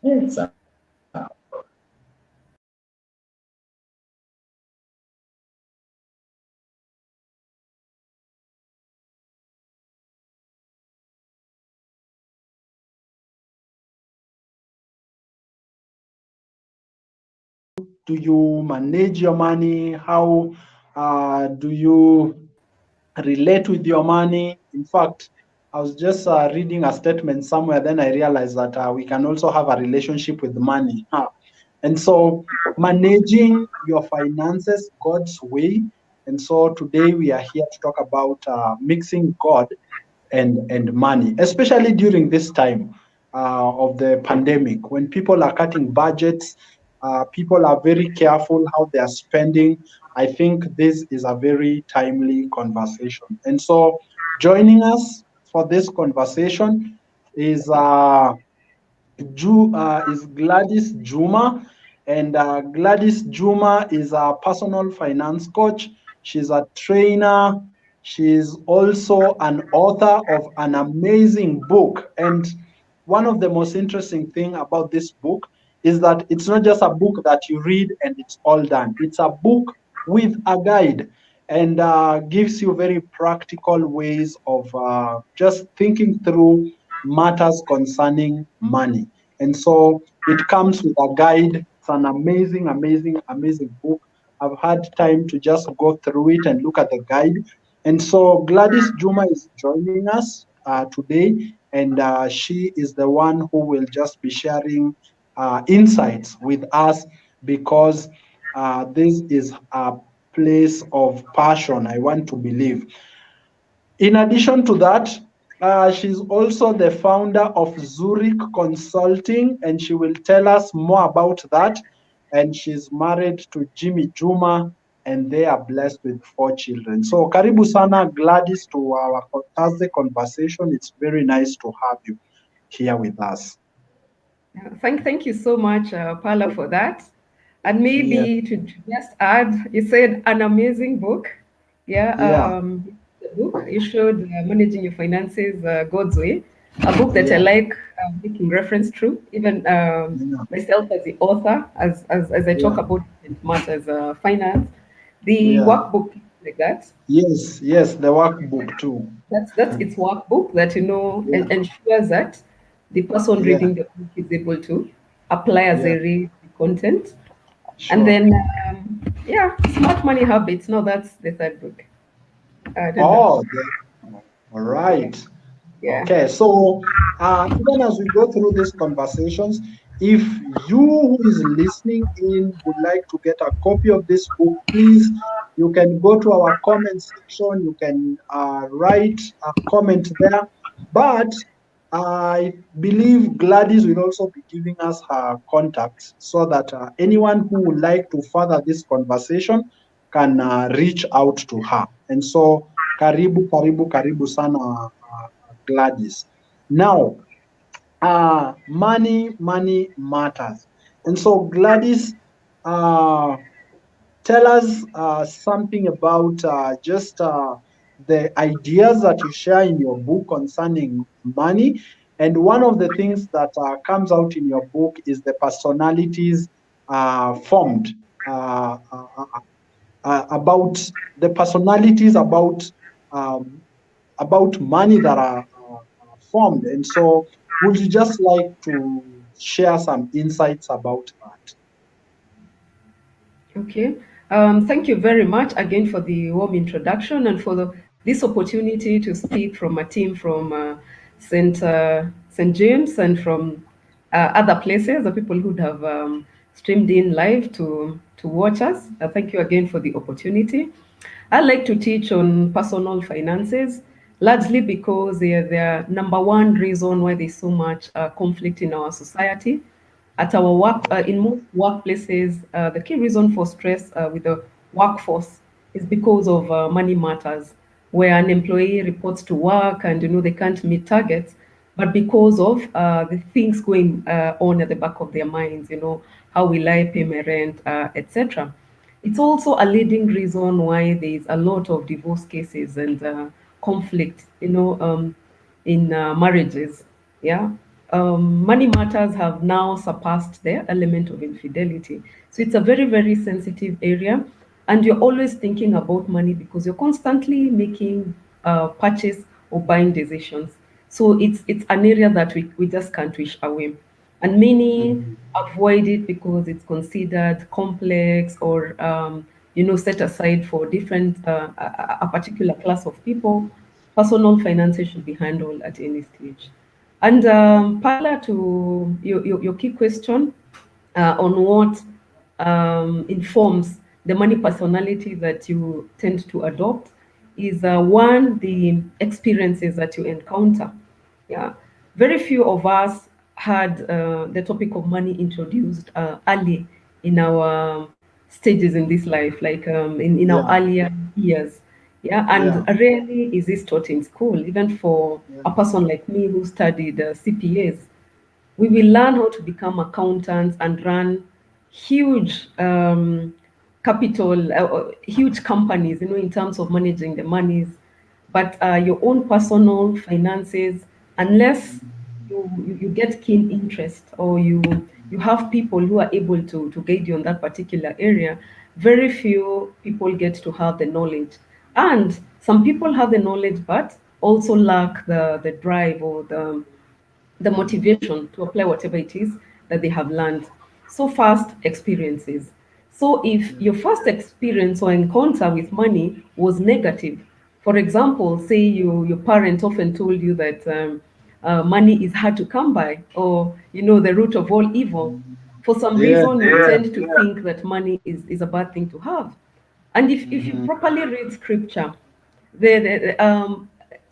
Exactly. Do you manage your money? How do you relate with your money? In fact, I was just reading a statement somewhere, then I realized that we can also have a relationship with money. Huh? And so, managing your finances God's way. And so, today we are here to talk about mixing God and money, especially during this time of the pandemic when people are cutting budgets, people are very careful how they are spending. I think this is a very timely conversation. And so, joining us for this conversation is is Gladys Juma, and Gladys Juma is a personal finance coach. She's a trainer. She's also an author of an amazing book. And one of the most interesting thing about this book is that it's not just a book that you read and it's all done. It's a book with a guide and gives you very practical ways of just thinking through matters concerning money. And so it comes with a guide. It's an amazing, amazing, amazing book. I've had time to just go through it and look at the guide. And so Gladys Juma is joining us today, and she is the one who will just be sharing insights with us because this is a place of passion, I want to believe. In addition to that, she's also the founder of Zueric Consulting, and she will tell us more about that. And she's married to Jimmy Juma, and they are blessed with 4 children. So, karibu sana Gladys to our Thursday conversation. It's very nice to have you here with us. Thank you so much, Paula, for that. And Yes, maybe to just add, you said an amazing book. Yeah, yeah, the book you showed, Managing Your Finances God's Way, a book that I yeah, like making reference to, even yeah, myself as the author, as I talk yeah, about different matters, finance, the yeah. workbook like that. Yes, yes, the workbook too. That's its workbook that Yeah, ensures that the person yeah, reading the book is able to apply as yeah, they read the content. And sure. then, yeah, Smart Money Habits. No, that's the third book. I don't know. Oh, all Yeah, right. yeah. Okay, so even as we go through these conversations, if you who is listening in would like to get a copy of this book, please, you can go to our comment section, you can write a comment there. But I believe Gladys will also be giving us her contacts so that anyone who would like to further this conversation can reach out to her. And so, karibu, karibu, karibu sana, Gladys. Now, money matters. And so, Gladys, uh, tell us something about just the ideas that you share in your book concerning money. And one of the things that comes out in your book is the personalities formed about the personalities um, about money that are formed. And so, would you just like to share some insights about that? Okay. Thank you very much again for the warm introduction and for this opportunity to speak from a team from St. James and from other places, the people who have streamed in live to watch us. Thank you again for the opportunity. I like to teach on personal finances, largely because they are the number one reason why there's so much conflict in our society. At our work, in most workplaces, the key reason for stress with the workforce is because of money matters, where an employee reports to work and they can't meet targets, but because of the things going on at the back of their minds, how will I pay my rent, etc. It's also a leading reason why there is a lot of divorce cases and conflict, in marriages. Yeah. money matters have now surpassed the element of infidelity. So it's a very, very sensitive area, and you're always thinking about money because you're constantly making purchase or buying decisions. So it's an area that we just can't wish away, and many Mhm. avoid it because it's considered complex or set aside for different a particular class of people. Personal finances should be handled at any stage. And parallel to your key question on what informs the money personality that you tend to adopt is one, the experiences that you encounter. Yeah. Very few of us had the topic of money introduced early in our stages in this life, like in our Yeah, earlier years. Yeah, yeah, and rarely is this taught in school, even for yeah, a person like me who studied CPAs. We will learn how to become accountants and run huge huge companies, in terms of managing the monies. But your own personal finances, unless you get keen interest or you have people who are able to guide you on that particular area, very few people get to have the knowledge. And some people have the knowledge but also lack the drive or the motivation to apply whatever it is that they have learned. So first experiences. So if yeah. your first experience or encounter with money was negative, for example, say your parent often told you that money is hard to come by, or the root of all evil. For some Yeah. reason, you tend to think that money is a bad thing to have. And if you Mhm. properly read scripture, the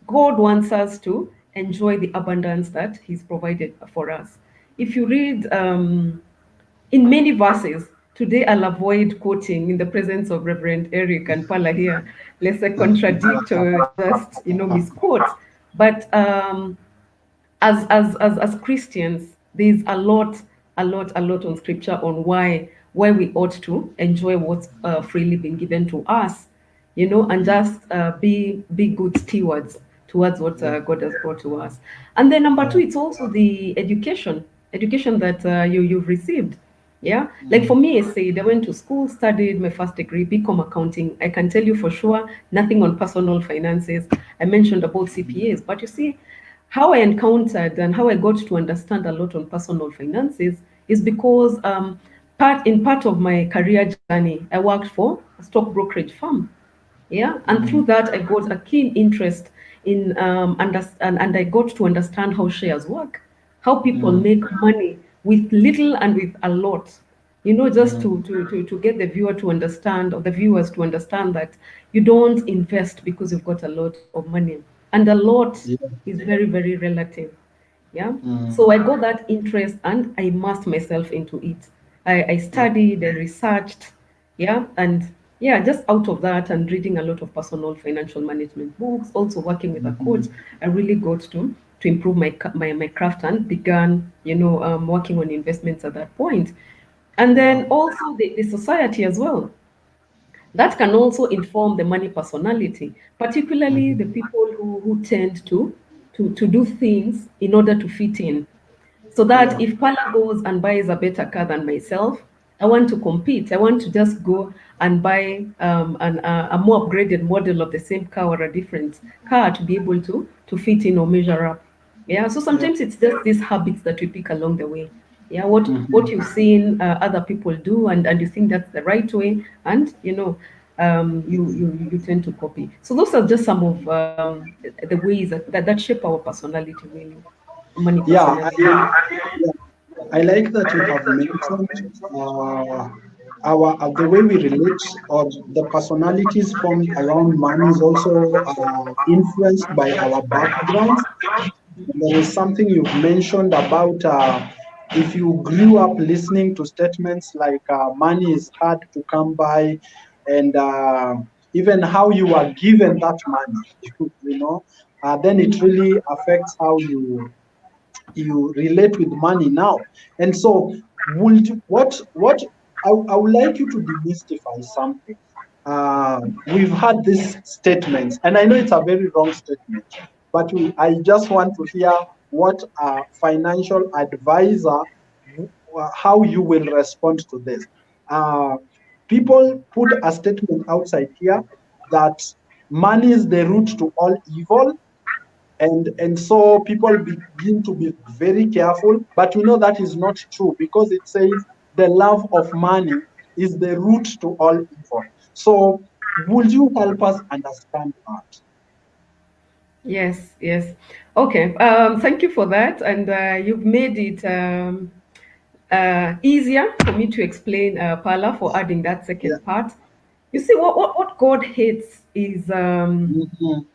God wants us to enjoy the abundance that He's provided for us. If you read in many verses, today I'll avoid quoting in the presence of Reverend Eric and Pala here, lest I contradict or just misquote. But as Christians, there's a lot on scripture on why we ought to enjoy what's freely been given to us, and just be good stewards towards what Yeah, God has brought to us. And then number two, yeah. it's also the education that you've received. Yeah, like Mm, for me, I said I went to school, studied my first degree, BCom accounting. I can tell you for sure nothing on personal finances. I mentioned about CPAs, but you see, how I encountered and how I got to understand a lot on personal finances is because part of my career journey, I worked for a stock brokerage firm. Yeah, and through mm, that, I got a keen interest in and I got to understand how shares work, how people mm, make money with little and with a lot. Just mm. to get the viewer to understand, or the viewers to understand, that you don't invest because you've got a lot of money, and a lot Yeah, is very, very relative. Yeah. mm, So I got that interest and I immersed myself into it. I yeah, studied, I researched, yeah, and yeah, just out of that and reading a lot of personal financial management books, also working with a coach, mhm, I really got to improve my craft and began, working on investments at that point. And yeah, then also the society as well, that can also inform the money personality, particularly the mhm, people who tend to do things in order to fit in. So that yeah, if Pala goes and buys a better car than myself, I want to compete. I want to just go and buy a more upgraded model of the same car or a different car to be able to fit in or measure up. Yeah. So yeah, sometimes it's just these habits that we pick along the way. Yeah. What mhm, you've seen other people do, and you think that's the right way, and you tend to copy. So those are just some of the ways that shape our personality, really, money yeah. personality. Yeah. I like that you have mentioned uh, our the way we relate, or the personalities formed around money is also influenced by our backgrounds. There is something you've mentioned about if you grew up listening to statements like money is hard to come by, and even how you are given that money, then it really affects how you relate with money now. And so, I would like you to demystify something. We've had these statements, and I know it's a very wrong statement, but I just want to hear what a financial advisor, how you will respond to this. Uh, People put a statement outside here that money is the root to all evil, and so people begin to be very careful, but we know that is not true, because it says the love of money is the root to all evil. So would you help us understand that? Yes, yes. Okay. Thank you for that, and you've made it easier for me to explain, Pala, for adding that Yeah. second part. You see, what God hates is Mhm.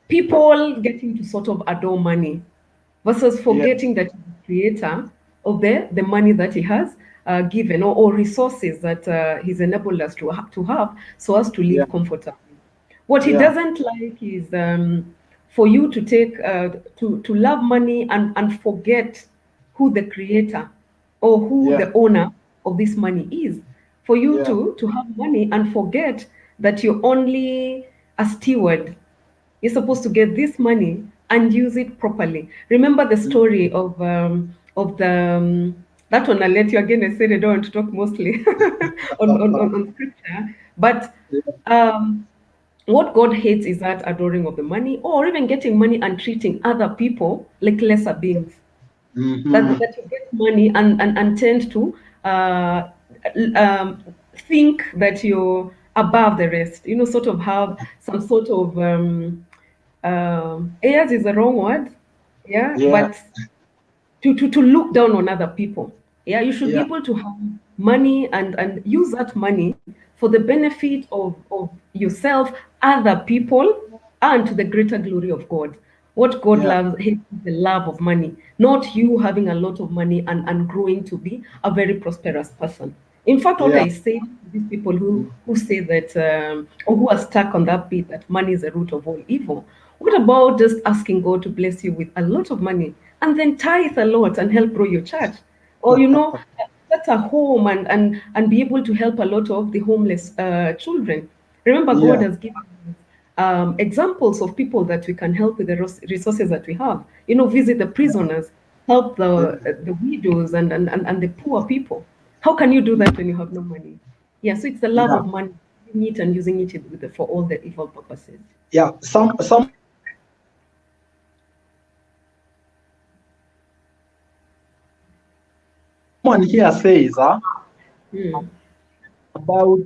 people getting to sort of adore money versus Yeah. forgetting that he's the creator of the money that he has given, or resources that he's enabled us to have so as to Yeah. live comfortably. What he Yeah. doesn't like is for you to take to love money and forget who the creator or who Yeah. the owner of this money is. For you Yeah. to have money and forget that you're only a steward. You're supposed to get this money and use it properly. Remember the Mhm. story of the that one. I'll let you again. I said I don't want to talk mostly on scripture, but Yeah. um, what God hates is that adoring of the money, or even getting money and treating other people like lesser beings. Mhm. That you get money and tend to uh, um, think that you're above the rest. You know, sort of have some sort of airs is the wrong word, yeah, Yeah. but to look down on other people. Yeah, you should be Yeah. able to have money and use that money for the benefit of yourself, other people, and to the greater glory of God. What God Yeah. loves is the love of money, not you having a lot of money and growing to be a very prosperous person. In fact, what Yeah. I say to these people who say that or who are stuck on that bit that money is the root of all evil, what about just asking God to bless you with a lot of money and then tithe a lot and help grow your church? Or, start a home and be able to help a lot of the homeless children. Remember, God Yeah. has given us examples of people that we can help with the resources that we have. Visit the prisoners, help Yeah. the widows and the poor people. How can you do that when you have no money? Yeah, so it's the love Yeah. of money, using it and using it for all the evil purposes. Yeah. Someone here says, Hmm. about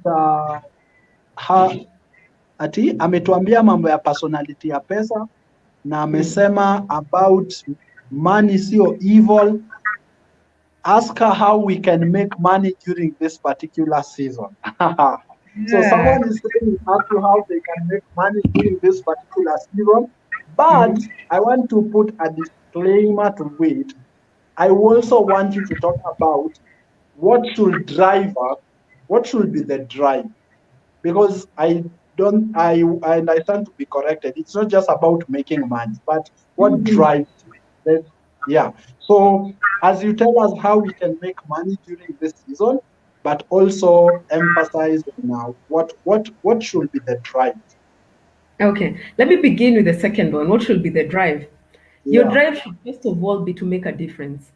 ati ametuambia mambo ya personality ya pesa, na Hmm. amesema about money sio evil. Ask her how we can make money during this particular season. So Yeah. someone is saying ask you how they can make money during this particular season, but Mhm. I want to put a disclaimer to it. I also want you to talk about what should drive us, what should be the drive, because I don't I and I stand to be corrected. It's not just about making money, but what Mhm. drives you. Yeah. So as you tell us how we can make money during this season, but also emphasize now what should be the drive. Okay, let me begin with the second one. What should be the drive? Your Yeah. drive should first of all be to make a difference.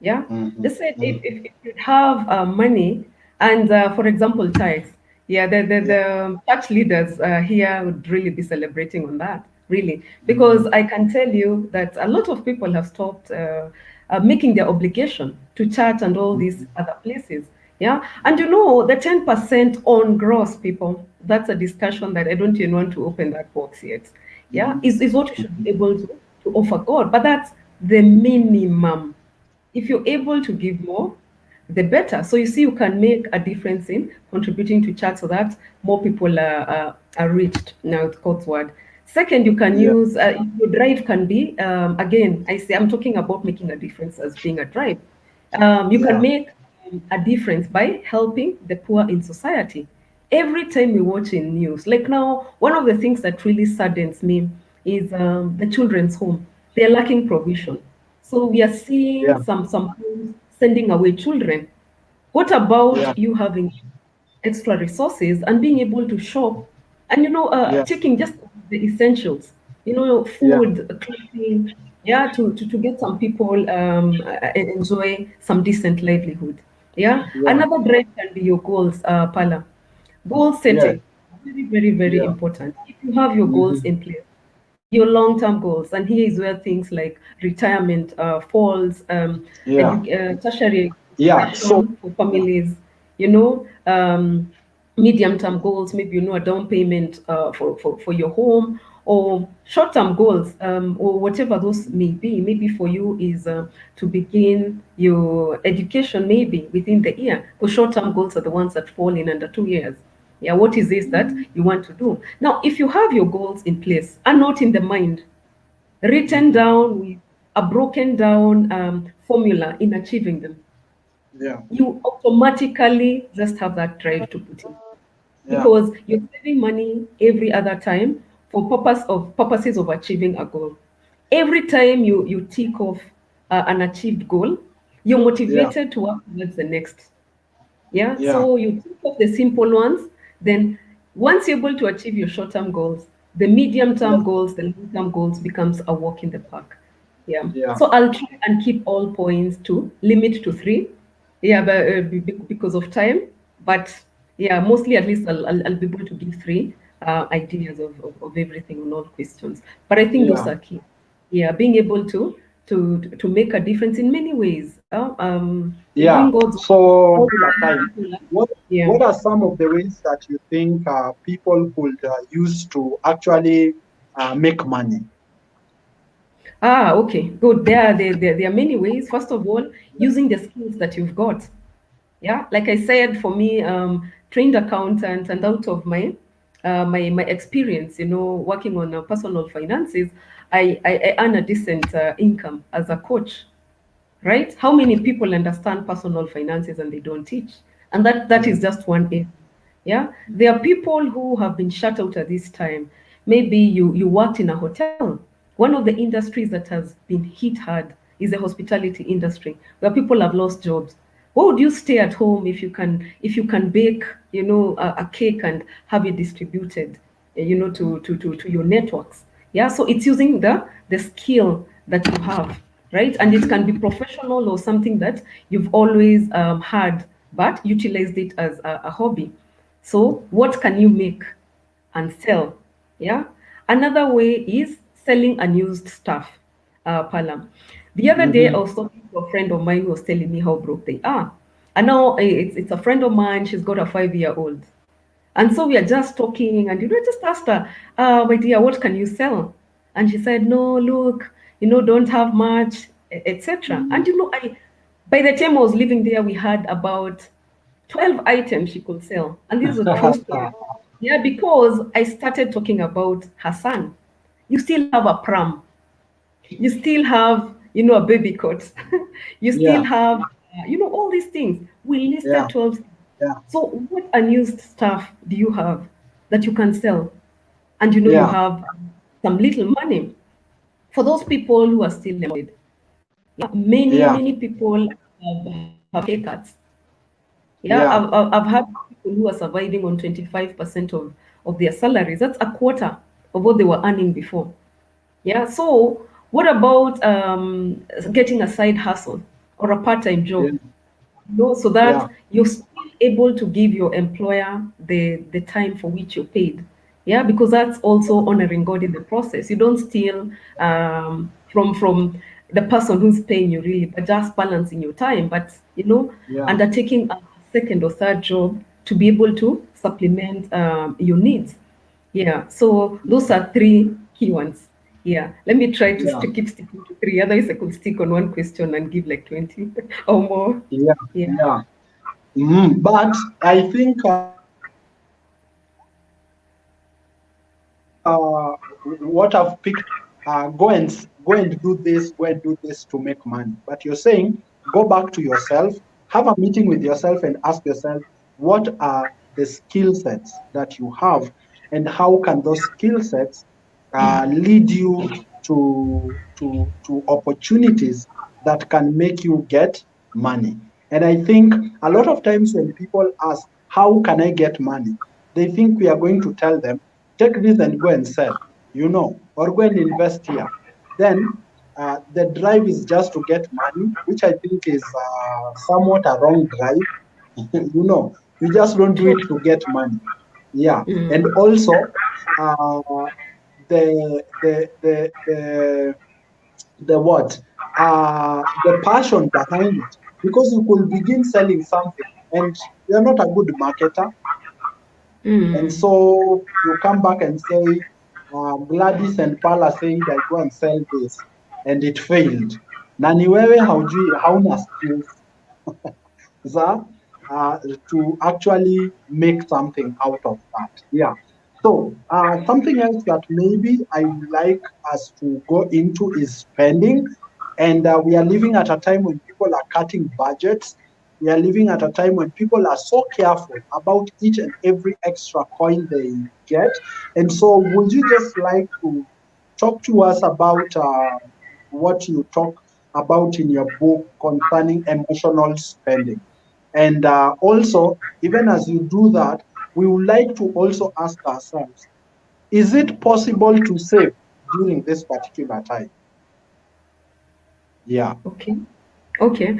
Yeah, Hmm. just say Hmm. if you have money and, for example, tithes. Yeah, Yeah. the church leaders here would really be celebrating on that, really, Hmm. because I can tell you that a lot of people have stopped making their obligation to church and all these other places. Yeah, and the 10% on gross, people. That's a discussion that I don't even want to open that box yet. Yeah, Hmm. is what you should be able to offer God, but that's the minimum. If you're able to give more, the better. So you see, you can make a difference in contributing to chat so that more people are reached. Now it's God's word. Second, you can Yeah. use your drive can be again. I'm talking about making a difference as being a drive. You can Yeah. make a difference by helping the poor in society. Every time we watch in news, like now, one of the things that really saddens me is the children's home. They're lacking provision. So we are Yeah. seeing some homes sending away children. What Yeah. about you having extra resources and being able to shop and Yeah. taking just the essentials, Yeah. food, clothing, yeah, to get some people enjoy some decent livelihood. Yeah, Yeah. another drive can be your goals, Pala. Goal Yeah. setting, very, very, very Yeah. important. If you have your goals Hmm. in place, your long-term goals, and here is where things like retirement falls, Yeah. tertiary Yeah. So education for families, you know, medium-term goals, maybe a down payment for your home, or short-term goals, or whatever those may be. Maybe for you is to begin your education maybe within the year, because short-term goals are the ones that fall in under 2 years. Yeah, what is this that you want to do? Now, if you have your goals in place and not in the mind, written mhm. down with a broken down formula in achieving them, Yeah. you automatically just have that drive to put in, Yeah. because you're saving money every other time for purposes of achieving a goal. Every time you tick off an achieved goal, you're Yeah. motivated to work towards the next. Yeah, Yeah. so you think of the simple ones, then once you're able to achieve your short-term goals, the medium-term Yeah. goals, the long-term goals becomes a walk in the park. Yeah. Yeah. So I'll try and keep all points to limit to three. Yeah, but because of time. But yeah, mostly at least I'll be able to give three ideas of everything on all questions. But I think those Yeah. are key. Yeah, being able to make a difference in many ways. Doing Yeah. God's So all the time. what Yeah. what are some of the ways that you think people could use to actually make money? Ah, okay, good. There are many ways. First of all, using the skills that you've got. Yeah, like I said, for me, trained accountant, and out of my experience, working on personal finances, I earn a decent income as a coach, right? How many people understand personal finances and they don't teach? And that Yeah. is just one area. Yeah, there are people who have been shut out at this time. Maybe you worked in a hotel. One of the industries that has been hit hard is the hospitality industry, where people have lost jobs. Why would you stay at home if you can bake, a cake and have it distributed, to your networks? Yeah, so it's using the skill that you have, right? And it can be professional or something that you've always had, but utilized it as a hobby. So what can you make and sell? Yeah. Another way is selling unused stuff. Palam. The other day I Hmm. was talking to a friend of mine who was telling me how broke they are. And now it's a friend of mine. She's got a 5-year-old. And so we are just talking, and I just asked her, my dear, what can you sell? And she said, no, look, don't have much, etc. And I by the time I was living there, we had about 12 items she could sell. And this is a true story. Yeah, because I started talking about her son. You still have a pram, you still have a baby coat, you still Yeah. have all these things. We Yeah. listed 12 things. Yeah. So what unused stuff do you have that you can sell, and you Yeah. have some little money? For those people who are still employed, yeah, Yeah. many people have pay cuts. Yeah, Yeah. I've had people who are surviving on 25% of their salaries. That's a quarter of what they were earning before. Yeah. So what about getting a side hustle or a part-time Yeah. job? So Yeah. that you're still able to give your employer the time for which you're paid. Yeah, because that's also honoring God in the process. You don't steal from the person who's paying you really, but just balancing your time. But Yeah. undertaking a second or third job to be able to supplement your needs. Yeah, so those are three key ones. Yeah, let me try to Yeah. keep sticking to three. Otherwise, I could stick on one question and give like 20 or more. Yeah. Yeah. Yeah. But I think what I've picked, go and do this to make money. But you're saying go back to yourself, have a meeting with yourself, and ask yourself what are the skill sets that you have, and how can those skill sets lead you to opportunities that can make you get money. And I think a lot of times when people ask, how can I get money? They think we are going to tell them, take this and go and sell, or go and invest here. Then the drive is just to get money, which I think is somewhat a wrong drive. You just don't do True. it to get money. Yeah, and Mm. also uh, the the the the the what the passion behind it, because you could begin selling something and you're not a good marketer, and Mm. so you come back and say, Gladys and Paula said I go and sell this and it failed. Na ni wewe haujui, hauna skills za to actually make something out of that. Yeah. So something else that maybe I would like us to go into is spending. And we are living at a time when people are cutting budgets. We are living at a time when people are so careful about each and every extra coin they get. And so, would you just like to talk to us about what you talk about in your book concerning emotional spending? And also, even as you do that, we would like to also ask ourselves, is it possible to save during this particular time? Yeah, Okay. Okay.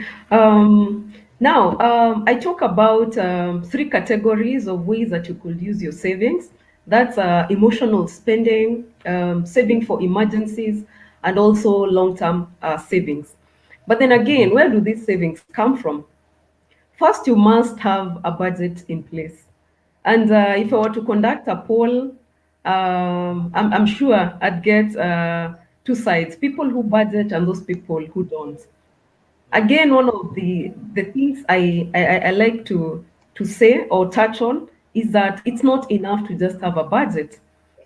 Now, I talk about three categories of ways that you could use your savings. That's emotional spending, saving for emergencies, and also long-term savings. But then again, where do these savings come from? First, you must have a budget in place. And if I were to conduct a poll, I'm sure I'd get two sides: people who budget and those people who don't. Again, one of the things I like to say or touch on is that it's not enough to just have a budget.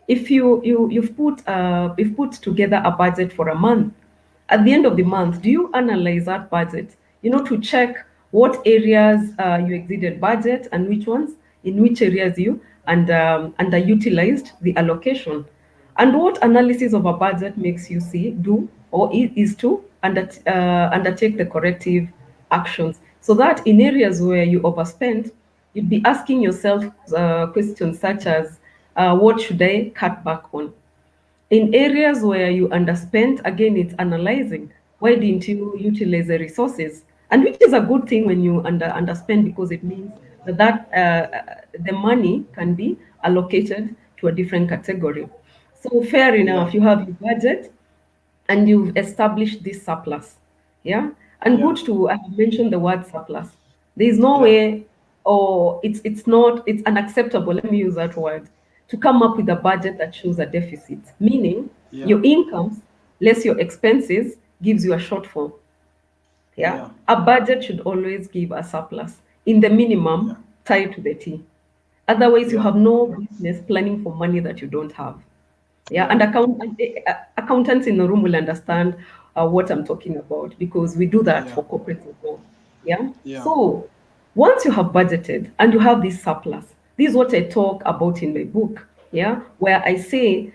If you've put together a budget for a month, at the end of the month, do you analyze that budget, to check what areas you exceeded budget and which ones, in which areas you underutilized the allocation? And what analysis of a budget makes you do or is to undertake the corrective actions, so that in areas where you overspend, you'd be asking yourself questions such as, what should I cut back on? In areas where you underspent, again, it's analyzing, why didn't you utilize the resources? And which is a good thing when you underspend, because it means that the money can be allocated to a different category. So fair yeah, enough, you have your budget and you've established this surplus. Yeah. And yeah, good to I have mentioned the word surplus. There is no yeah, way, or it's not, it's unacceptable, let me use that word, to come up with a budget that shows a deficit, meaning yeah, your incomes less your expenses gives you a shortfall. Yeah. yeah, A budget should always give a surplus in the yeah, minimum tied to the T. Otherwise, you yeah, have no business planning for money that you don't have. Yeah, yeah, and accountants in the room will understand what I'm talking about, because we do that yeah, for corporate as well. Yeah. yeah, So once you have budgeted and you have this surplus, this is what I talk about in my book. Yeah, where I say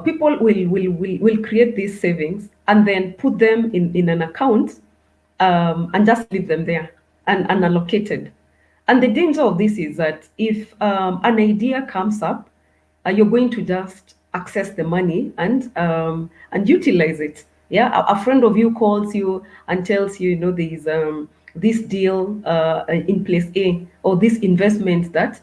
people will create these savings and then put them in an account, and just leave them there and unallocated. And the danger of this is that if an idea comes up, you're going to just access the money and utilize it. Yeah, a friend of you calls you and tells you, there's this deal in place A, or this investment that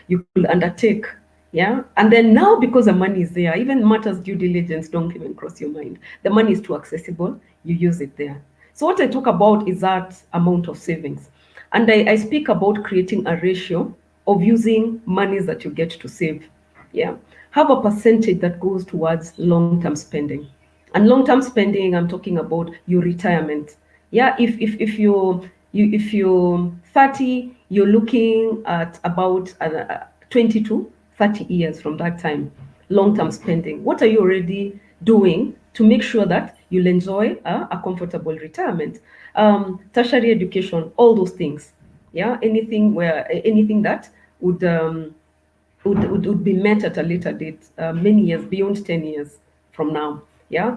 you could undertake. Yeah, and then now, because the money is there, even matters due diligence don't even cross your mind. The money is too accessible, you use it there. So what I talk about is that amount of savings. And I speak about creating a ratio of using monies that you get to save. Yeah. Have a percentage that goes towards long-term spending. And long-term spending, I'm talking about your retirement. Yeah, if you're 30, you're looking at about 20 to 30 years from that time. Long-term spending. What are you already doing to make sure that you'll enjoy a comfortable retirement? Tertiary education, all those things. Yeah, anything that would would be met at a later date, many years, beyond 10 years from now. Yeah.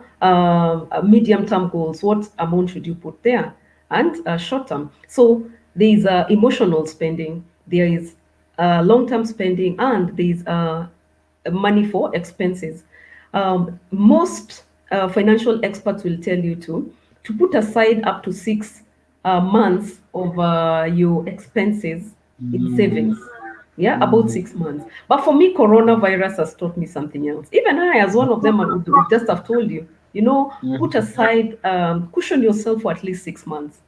Medium term goals, what amount should you put there? And short term. So there is emotional spending, there is long term spending, and there is money for expenses. Most financial experts will tell you to put aside up to 6 months of your expenses in Mm, savings. Yeah, about mm, 6 months. But for me, coronavirus has taught me something else. Even I, as one of them, I would just have told you, put mm. aside, cushion yourself for at least 6 months.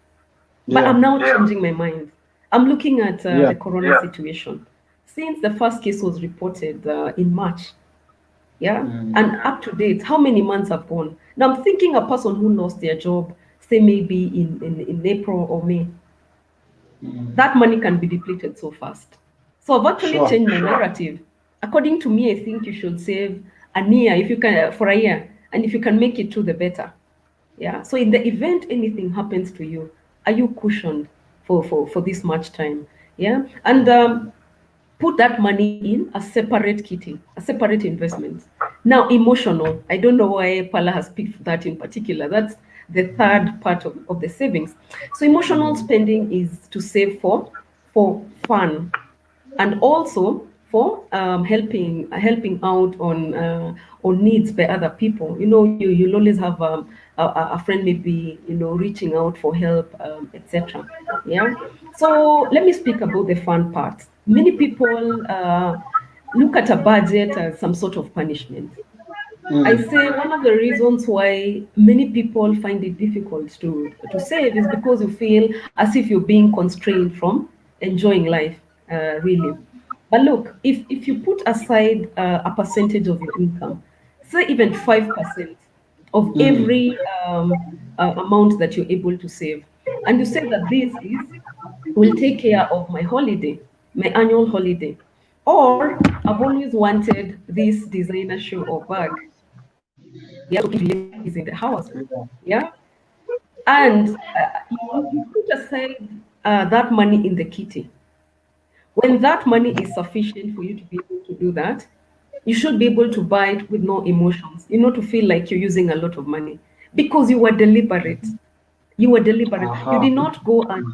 But Yeah, I'm now changing my mind. I'm looking at yeah. the corona situation. Since the first case was reported in March, yeah, Mm, and up to date, how many months have gone? Now I'm thinking a person who lost their job, say maybe in April or May, mm. that money can be depleted so fast. So I've actually Sure. changed my narrative. According to me, I think you should save a year if you can for a year, and if you can make it through, the better. Yeah. So in the event anything happens to you, are you cushioned for this much time? Yeah. And put that money in a separate kitty, a separate investment. Now, emotional. I don't know why Pala has picked that in particular. That's the third part of the savings. So emotional Mm, spending is to save for fun, and also for helping out on needs by other people. You'll always have a friend maybe reaching out for help, etc. Yeah. So let me speak about the fun part. Many people look at a budget as some sort of punishment. I mm, say one of the reasons why many people find it difficult to save is because you feel as if you're being constrained from enjoying life, really. But look, if you put aside a percentage of your income, say even 5% of mm. every amount that you're able to save, and you say that this is will take care of my holiday, my annual holiday, or I've always wanted this designer shoe or bag, yeah, to keep ladies in the house. Yeah, Yeah. And you put aside that money in the kitty. When that money is sufficient for you to be able to do that, you should be able to buy it with no emotions, to feel like you're using a lot of money because you were deliberate. You were deliberate. You aha. did not go and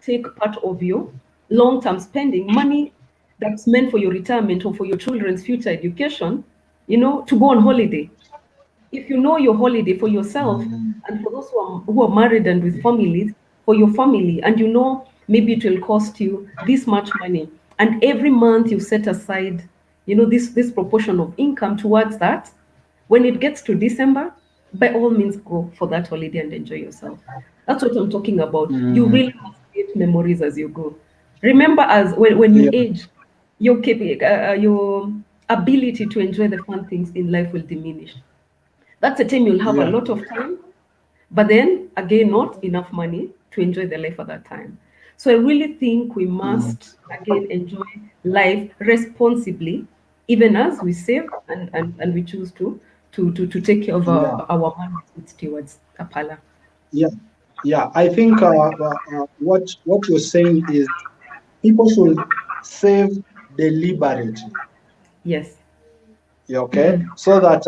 take part of your long term spending, money that's meant for your retirement or for your children's future education, to go on holiday. If you know your holiday for yourself Mm, and for those who are married and with families, for your family, and maybe it will cost you this much money, and every month you set aside this proportion of income towards that. When it gets to December, by all means go for that holiday and enjoy yourself. That's what I'm talking about. You mm. really must create memories as you go. Remember, as when you Yeah, age, your ability to enjoy the fun things in life will diminish. That's a time you'll have a yeah. lot of time, but then again, not enough money to enjoy the life at that time. So I really think we Mm, must again enjoy life responsibly, even as we save and we choose to take care of yeah, our money with stewards, Apala. yeah, yeah. I think what you're saying is people should save deliberately. Yes. Yeah, okay, so that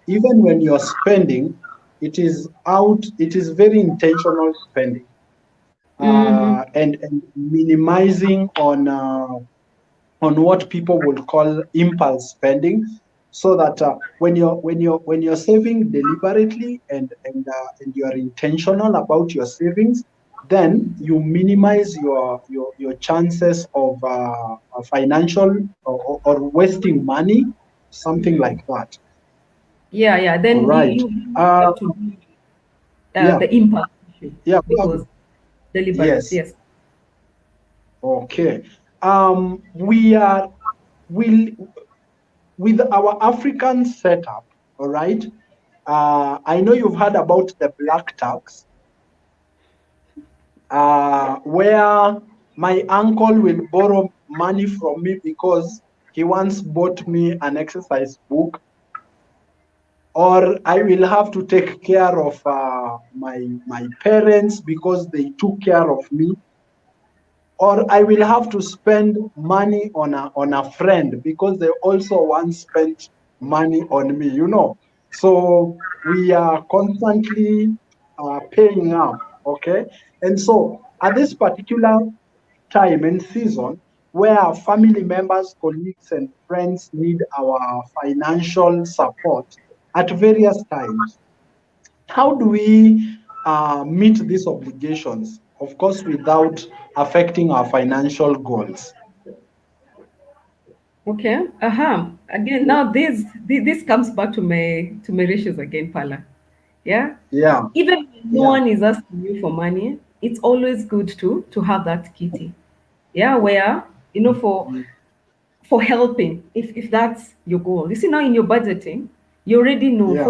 even when you're spending, it is very intentional spending, Mm-hmm. and minimizing on what people would call impulse spending, so that when you're saving deliberately and you're intentional about your savings, then you minimize your chances of financial or wasting money, something like that. Yeah, yeah. All Then right. you Uh, have to do yeah, the impact issue yeah, go because ahead. deliberate. Yes. Yes. Okay. We are will with our African setup, all right. I know you've heard about the black tax, where my uncle will borrow money from me because he once bought me an exercise book, or I will have to take care of my parents because they took care of me, or I will have to spend money on a friend because they also once spent money on me, you know. So we are constantly paying up, okay? And so at this particular time and season where our family members, colleagues, and friends need our financial support, at various times. How do we meet these obligations? Of course, without affecting our financial goals. Okay. Again, now this comes back to my ratios again, Pala. Yeah. Yeah, Even when no yeah, one is asking you for money, it's always good to have that kitty. Yeah, where mm, for helping, if that's your goal. You see, now in your budgeting, you already know yeah,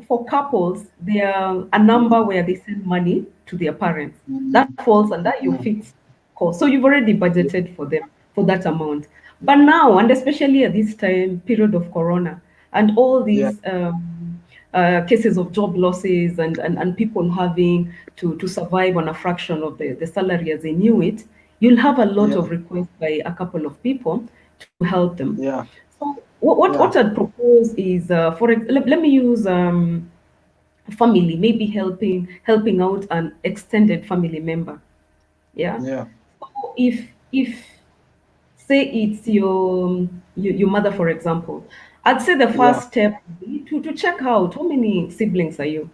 for couples, there are a number where they send money to their parents. mm, That falls under your mm, fixed cost. So you've already budgeted for them for that amount. But now, and especially at this time period of corona and all yeah, these cases of job losses and people having to survive on a fraction of the salary as they knew it, you'll have a lot yeah, of requests by a couple of people to help them. yeah, So what yeah, I'd propose is, let me use family, maybe helping out an extended family member. Yeah. yeah, So if say it's your mother, for example, I'd say the yeah. first step would be to check out how many siblings are you.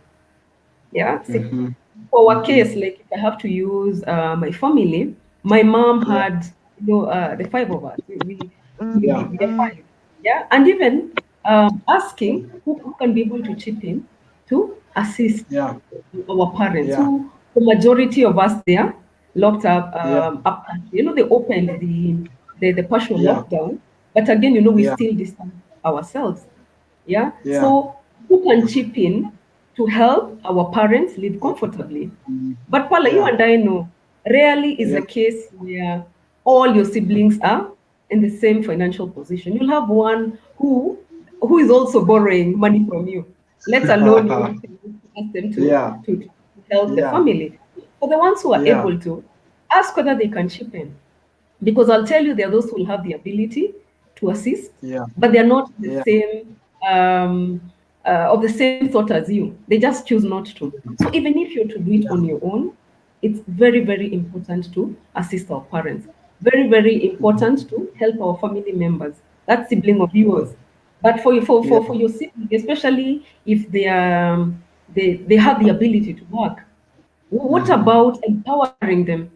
Yeah. See, Mm-hmm, for our mm-hmm, case, like if I have to use my family, my mom yeah, had, the five of us. yeah, We are five. Yeah. And even asking who can be able to chip in to assist yeah, our parents, yeah, who the majority of us there locked yeah, up country. They opened the partial yeah, lockdown, but again, we yeah, still distance ourselves. Yeah. yeah, So who can chip in to help our parents live yeah, comfortably? mm, But Paula, you yeah, and I know rarely is yeah, the case where all your siblings are in the same financial position. You'll have one who is also borrowing money from you, let alone you want to ask them yeah, to help the yeah, family. For the ones who are yeah, able to, ask whether they can chip in. Because I'll tell you, there are those who will have the ability to assist, yeah, but they're not the yeah, same of the same thought as you. They just choose not to. So even if you're to do it on your own, it's very, very important to assist our parents. Very, very important to help our family members. That sibling of yours. But yeah, for your sibling, especially if they have the ability to work, what mm-hmm, about empowering them?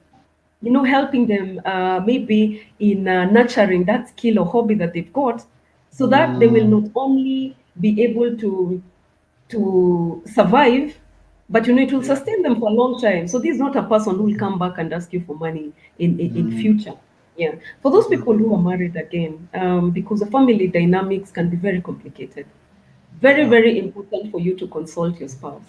Helping them maybe in nurturing that skill or hobby that they've got, so that they will mm, not only be able to survive, but it will yeah, sustain them for a long time. So this is not a person who will come back and ask you for money in mm, future. Yeah. For those mm, people who are married again, because the family dynamics can be very complicated, very, yeah, very important for you to consult your spouse.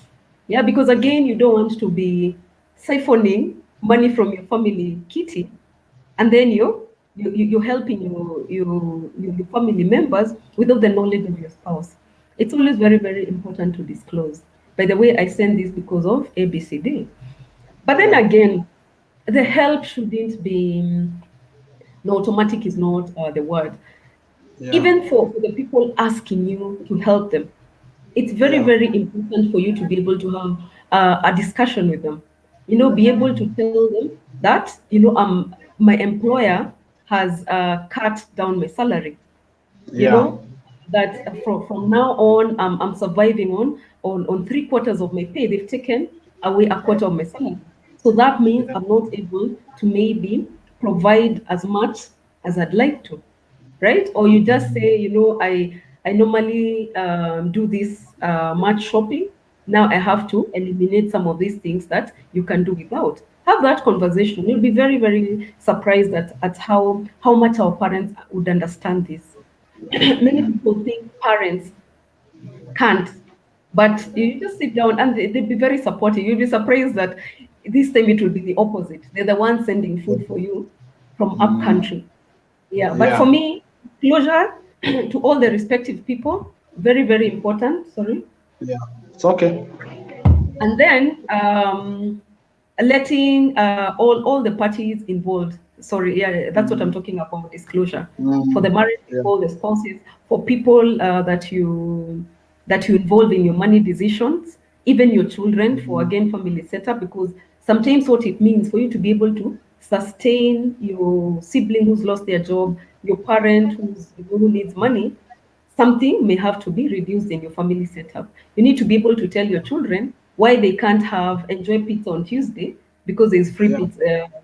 Yeah, because yeah, again, you don't want to be siphoning money from your family kitty, and then you're helping your family members without the knowledge of your spouse. It's always very, very important to disclose. By the way, I send this because of ABCD. But then yeah, again, the help shouldn't be, no, automatic is not the word. yeah, Even for the people asking you to help them, it's very, yeah, very important for you to be able to have a discussion with them. Be able to tell them that my employer has cut down my salary. you yeah, know that from now on, I'm surviving on three-quarters of my pay. They've taken away a quarter of my salary, so that means yeah, I'm not able to maybe provide as much as I'd like to, right? Or you just say, I normally do this much shopping. Now I have to eliminate some of these things that you can do without. Have that conversation. You'll be very, very surprised at how much our parents would understand this. Many people think parents can't, but you just sit down and they'll be very supportive. You'll be surprised that this time it will be the opposite. They're the ones sending food for you from up mm, country. Yeah, but for yeah, me, closure to all the respective people, very, very important. Sorry. yeah. It's okay. And then letting all the parties involved, sorry, yeah, that's what I'm Mm, talking about, disclosure, for mm, the married yeah, people, the spouses, for people that you involve in your money decisions, even your children, for mm, again family setup. Because sometimes what it means for you to be able to sustain your sibling who's lost their job, your parent who needs money, something may have to be reduced in your family setup. You need to be able to tell your children why they can't have enjoy pizza on Tuesday because there's free Yeah.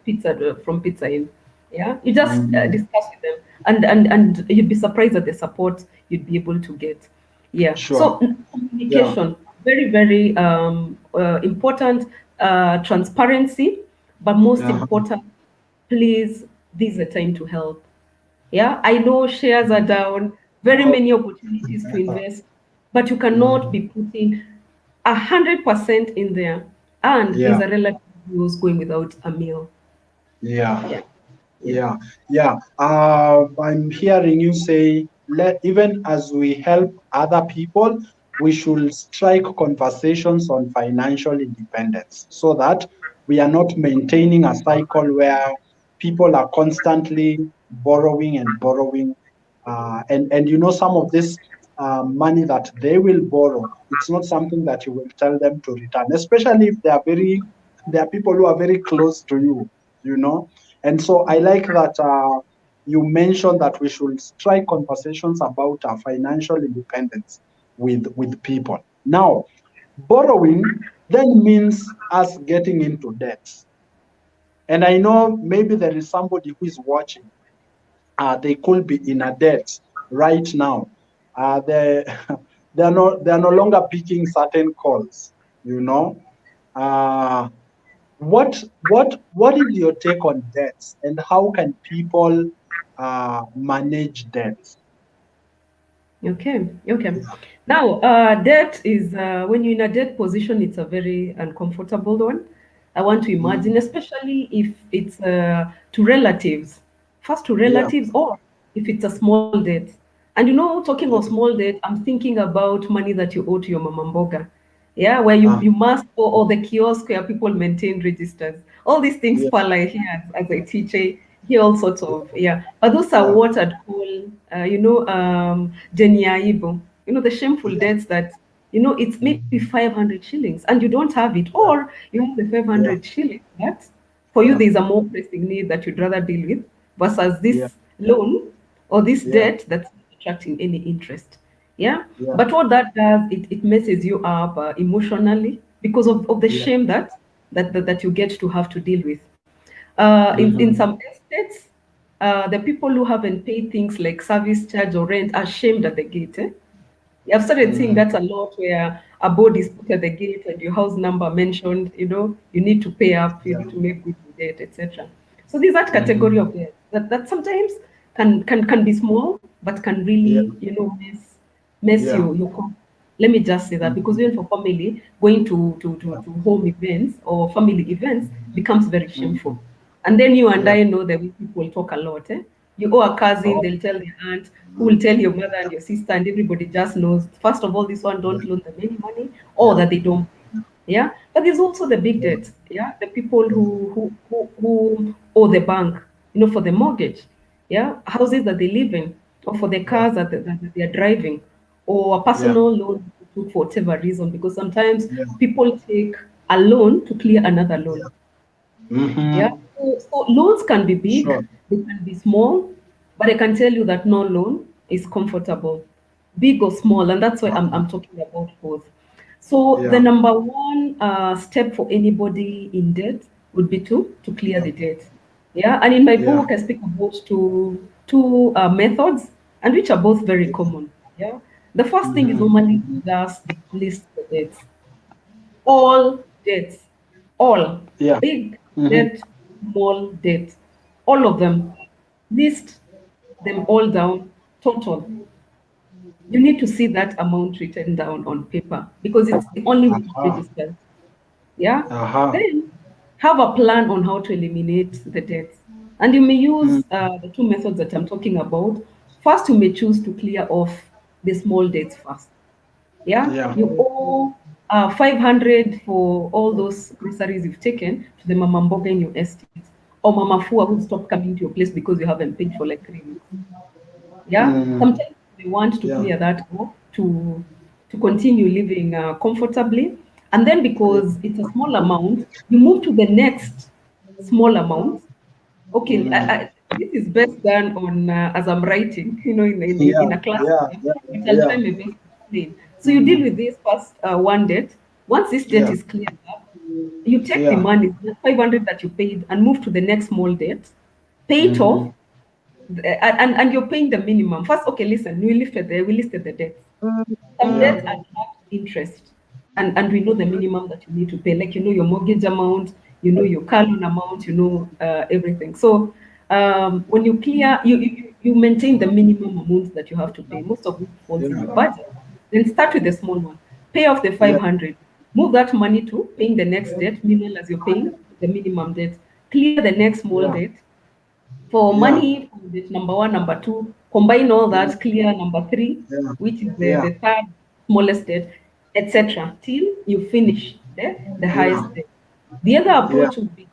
pizza from Pizza Inn. Yeah, you just Mhm. discuss with them, and you'd be surprised at the support you'd be able to get. Yeah. Sure. So Yeah. communication, very, very important. Transparency, but most Uh-huh. important, please, this is a time to help. Yeah, I know shares are down, very Oh, many opportunities to invest, but you cannot mhm. be putting 100% in there, and there's Yeah. a relative who's going without a meal. Yeah. Yeah, yeah. Yeah, yeah. I'm hearing you say, even as we help other people, we should strike conversations on financial independence so that we are not maintaining a cycle where people are constantly borrowing and borrowing. And some of this money that they will borrow, it's not something that you will tell them to return, especially if they are people who are very close to you, you know and so I like that you mentioned that we should strike conversations about our financial independence with people. Now, borrowing then means us getting into debt. And I know maybe there is somebody who is watching. They could be in a debt right now. They they are no longer picking certain calls. You know. Uh, what is your take on debts, and how can people manage debts? Okay, okay. Now, debt is when you're in a debt position, it's a very uncomfortable one. I want to imagine, Mm, especially if it's to relatives, first to yeah, relatives, or if it's a small debt. And talking of yeah, small debt, I'm thinking about money that you owe to your mama mboga. Yeah, where you, uh, you must, or the kiosk where people maintain registers. All these things, yeah, Pala, here as a teacher, here all sorts of, yeah. But those are yeah, what I'd call, Jeniaibo. The shameful yeah, debts that, it's maybe mm, 500 shillings and you don't have it, yeah, or you have the yeah, 500 shillings, but for you, yeah, there's a more pressing need that you'd rather deal with versus yeah, this loan or this yeah, debt that's not attracting any interest. Yeah. yeah, But what that does, it messes you up emotionally because of the yeah, shame that you get to have to deal with. In mhm, some estates, the people who haven't paid things like service charge or rent are shamed at the gate. I've started seeing mm, that a lot where a board is put at the gate and your house number mentioned, you need to pay up, you yeah, need to make good with it, etc. So there's that category mhm, of debt that sometimes can be small but can yeah, really, mess yeah, your let me just say that because mhm, even for family, going to home events or family events becomes very shameful. mhm, And then you and yeah, I know that we people talk a lot. You owe a cousin, oh, they'll tell their aunt, who will tell your mother and your sister, and everybody just knows. First of all, this one yeah, don't loan them any money, or yeah, that they don't pay. Yeah, but there's also the big debt. Yeah, the people who owe the bank, for the mortgage. Yeah, houses that they live in, or for the yeah, cars that they are driving, or a yeah, personal loan to took for whatever reason. Because sometimes yeah, people take a loan to clear another loan. yeah, Yeah. mhm, So loans can be big, sure, they can be small, but I can tell you that no loan is comfortable, big or small, and that's why I'm talking about both. So the yeah, number one step for anybody in debt would be to clear the debt. Yeah, and in my yeah, book I speak about two methods, and which are both very yeah, common. Yeah, the first thing is mhm, normally to just list the debts, all debts, all yeah, big mhm, debt, small debt, all of them. List them all down, total. You need to see that amount written down on paper because it's the only way it aha, registers. Yeah. aha, Then have a plan on how to eliminate the debts. And you may mm, use the two methods that I'm talking about. First, you may choose to clear off the small debts first. Yeah, yeah, you owe 500 for all those groceries you've taken to the mama mboga in your estate, or mama fua who stopped coming to your place because you haven't paid for like 3 weeks. Yeah, mm, sometimes they want to yeah, clear that off to continue living comfortably, and then yeah, because it's a small amount, you move to the next small amount. Okay, mhm, this is best done on as I'm writing, in Yeah, a class. yeah, Yeah? yeah, But I'll yeah. try my best to explain. So you deal Mm, with this first one debt. Once this debt yeah, is cleared up, you take the yeah. money, the 500 that you paid, and move to the next small debt, pay it Mm-hmm. off, and you're paying the minimum. First, okay, listen, we listed the debts. Some Yeah, debts attract interest, and we know the minimum that you need to pay. Like your mortgage amount, your car loan amount, everything. So when you clear, you maintain the minimum amount that you have to pay. Most of it falls in your yeah, budget. Then start with the small one. Pay off the yeah, 500. Move that money to paying the next debt, meanwhile as you're paying the minimum debt. Clear the next small yeah, debt for yeah, money from this number one, number two, combine all that, clear number three, yeah, which is the, yeah, the third smallest debt, etc., till you finish the yeah, highest debt. The other yeah, approach would be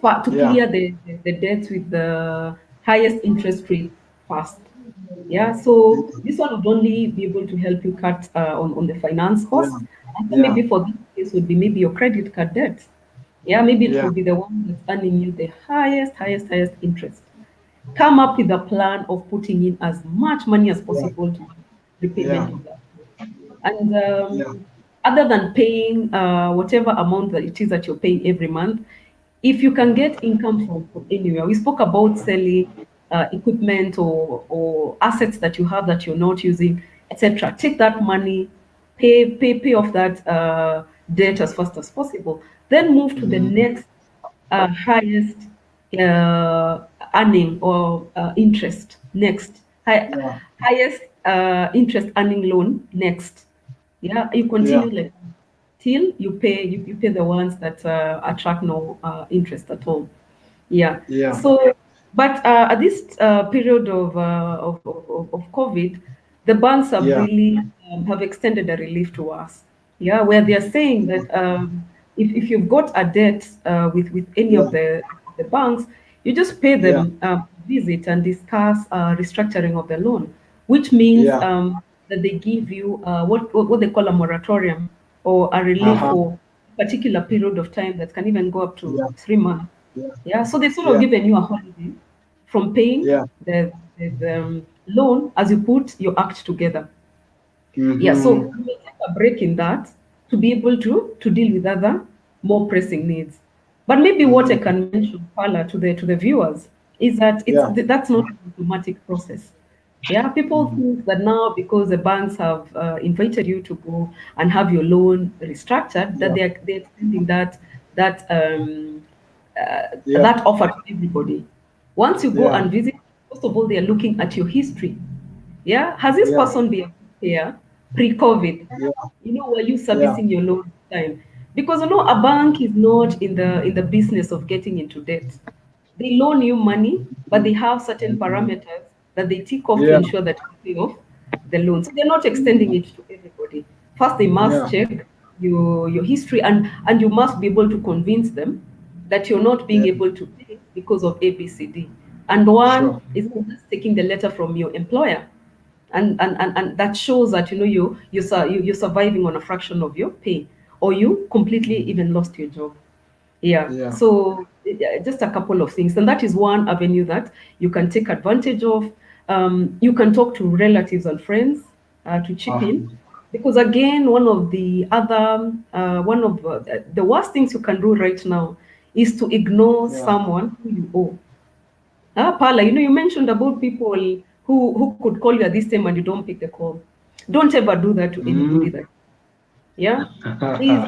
to yeah, clear the debts with the highest interest rate first. Yeah, so this one would only be able to help you cut on the finance yeah, cost. And so yeah, maybe for this case would be maybe your credit card debt. Yeah, maybe it yeah, will be the one that's earning you the highest interest. Come up with a plan of putting in as much money as yeah, possible to repayment yeah, of that. And yeah, other than paying whatever amount that it is that you're paying every month, if you can get income from anywhere, we spoke about selling equipment or assets that you have that you're not using, etc. Take that money, pay off that debt as fast as possible. Then move to the mm, next highest uh, earning or interest next. yeah, Highest interest earning loan next. Yeah, you yeah, continue like till you pay the ones that attract no interest at all. Yeah. yeah, So, but at this period of COVID, the banks have yeah, really have extended a relief to us. Yeah, where they are saying that if you've got a debt with any yeah, of the banks, you just pay yeah, them visit and discuss restructuring of the loan, which means yeah, that they give you what they call a moratorium or a relief uh-huh, for a particular period of time that can even go up to yeah, 3 months. yeah, Yeah, so they sort of yeah, given you a holiday from paying yeah, the loan as you put your act together. Yeah, mm-hmm, so you may take a break in that to be able to deal with other more pressing needs. But maybe what I mm, can mention, Paula, to the viewers is that yeah, that's not an automatic process. Yeah, people mm, think that now because the banks have invited you to go and have your loan restructured, that yeah, they're extending that yeah, that offer to everybody. Once you go yeah, and visit, first of all, they are looking at your history. Yeah, has this yeah, person been here pre-COVID? yeah, Were you yeah, servicing your loan time? Because a bank is not in the business of getting into debt. They loan you money, but they have certain mm, parameters that they tick off to yeah, ensure that you pay off the loan. So they're not extending it to everybody. First, they must yeah, check your history, and you must be able to convince them that you're not being yeah, able to pay because of ABCD. And one sure, is just taking the letter from your employer, and that shows that you're surviving on a fraction of your pay, or you completely even lost your job. Yeah, yeah, so just a couple of things, and that is one avenue that you can take advantage of. You can talk to relatives and friends to chip uh, in, because again, one of the worst things you can do right now is to ignore yeah, someone who you owe. Paula, you mentioned about people who could call you at this time and you don't pick the call. Don't ever do that to anybody. mm, Yeah, please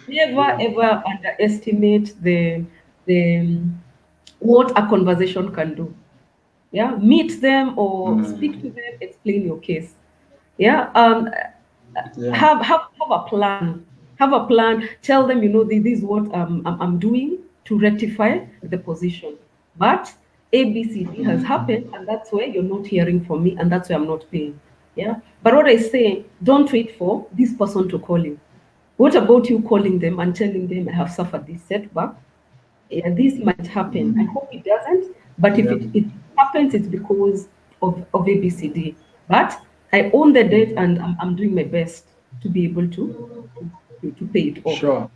never yeah, ever underestimate the what a conversation can do. Yeah, meet them or speak to mm, them, explain your case. Yeah, yeah, have a plan. Have a plan. Tell them, this is what I'm doing to rectify the position. But ABCD has mm, happened, and that's why you're not hearing from me, and that's why I'm not paying. Yeah. But what I say, don't wait for this person to call you. What about you calling them and telling them I have suffered this setback? Yeah, this might happen. I mm, hope it doesn't, but if yeah, it happens, it's because of ABCD. But I own the debt mm, and I'm doing my best to be able to pay it off. sure,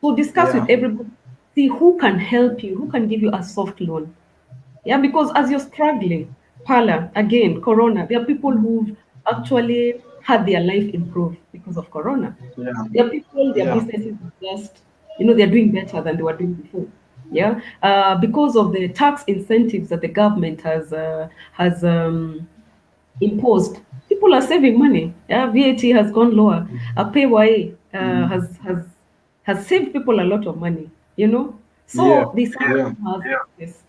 So discuss yeah, with everybody, see who can help you, who can give you a soft loan. Yeah, because as you're struggling, Pala, again, Corona, there are people who've actually had their life improve because of Corona. Yeah. There are people, their Yeah. businesses are just, they're doing better than they were doing before. Yeah, because of the tax incentives that the government has imposed, people are saving money. Yeah, VAT has gone lower. A PAYE Mm. has saved people a lot of money. Yeah. So the Yeah. system has this.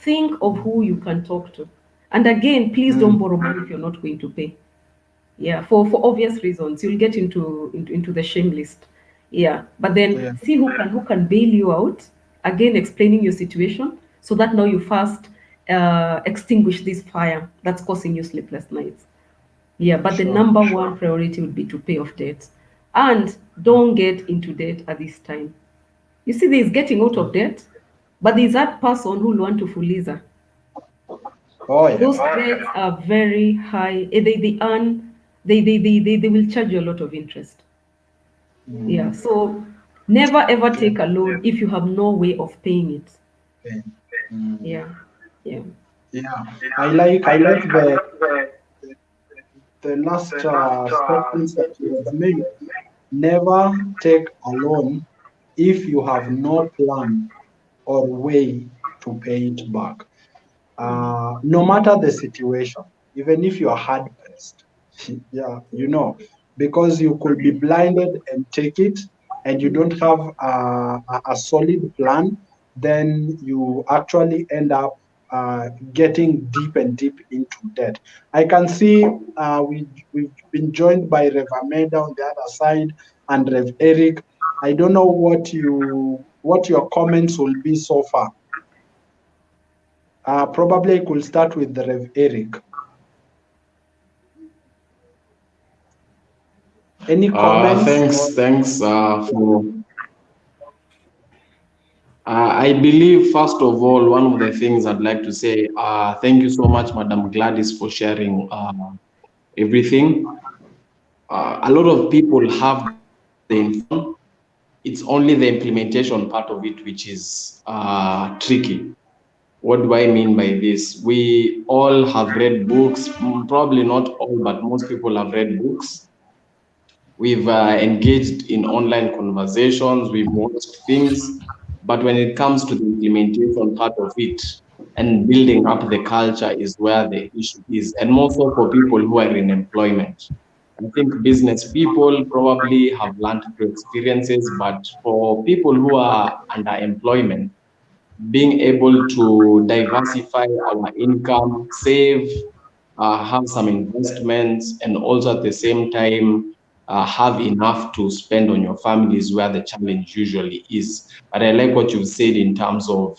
Think of who you can talk to. And again, please don't Mm. borrow money if you're not going to pay. Yeah, for obvious reasons. You'll get into the shame list. Yeah. But then Yeah. see who can bail you out, again explaining your situation so that now you first extinguish this fire that's causing you sleepless nights. Yeah, but the Sure. number one priority would be to pay off debt. And don't get into debt at this time. You see, there's getting out of Mm. debt, but there's that person who will want to fuliza. Oh yeah. Those rates are very high. They earn they will charge you a lot of interest. Yeah. Mm. So never ever Yeah. take a loan if you have no way of paying it. Okay. Mm. Yeah. Yeah. Yeah. I like the last statements that you have made. Never take a loan if you have no plan or way to pay it back. No matter the situation, even if you are hard pressed. Yeah, because you could be blinded and take it, and you don't have a solid plan, then you actually end up getting deep and deep into debt. I can see we've been joined by Rev Amanda on the other side and Rev Eric. I don't know what your comments will be so far. Probably I could start with the Rev Eric. Any comments or Thanks for. I believe, first of all, one of the things I'd like to say, thank you so much, Madam Gladys, for sharing everything. A lot of people have the information. It's only the implementation part of it which is tricky. What do I mean by this? We all have read books, probably not all, but most people have read books. We've engaged in online conversations, we've watched things, but when it comes to the implementation part of it and building up the culture is where the issue is, and more so for people who are in employment. I think business people probably have learned through experiences, but for people who are under employment, being able to diversify our income, save, have some investments, and also at the same time have enough to spend on your family is where the challenge usually is. But I like what you've said in terms of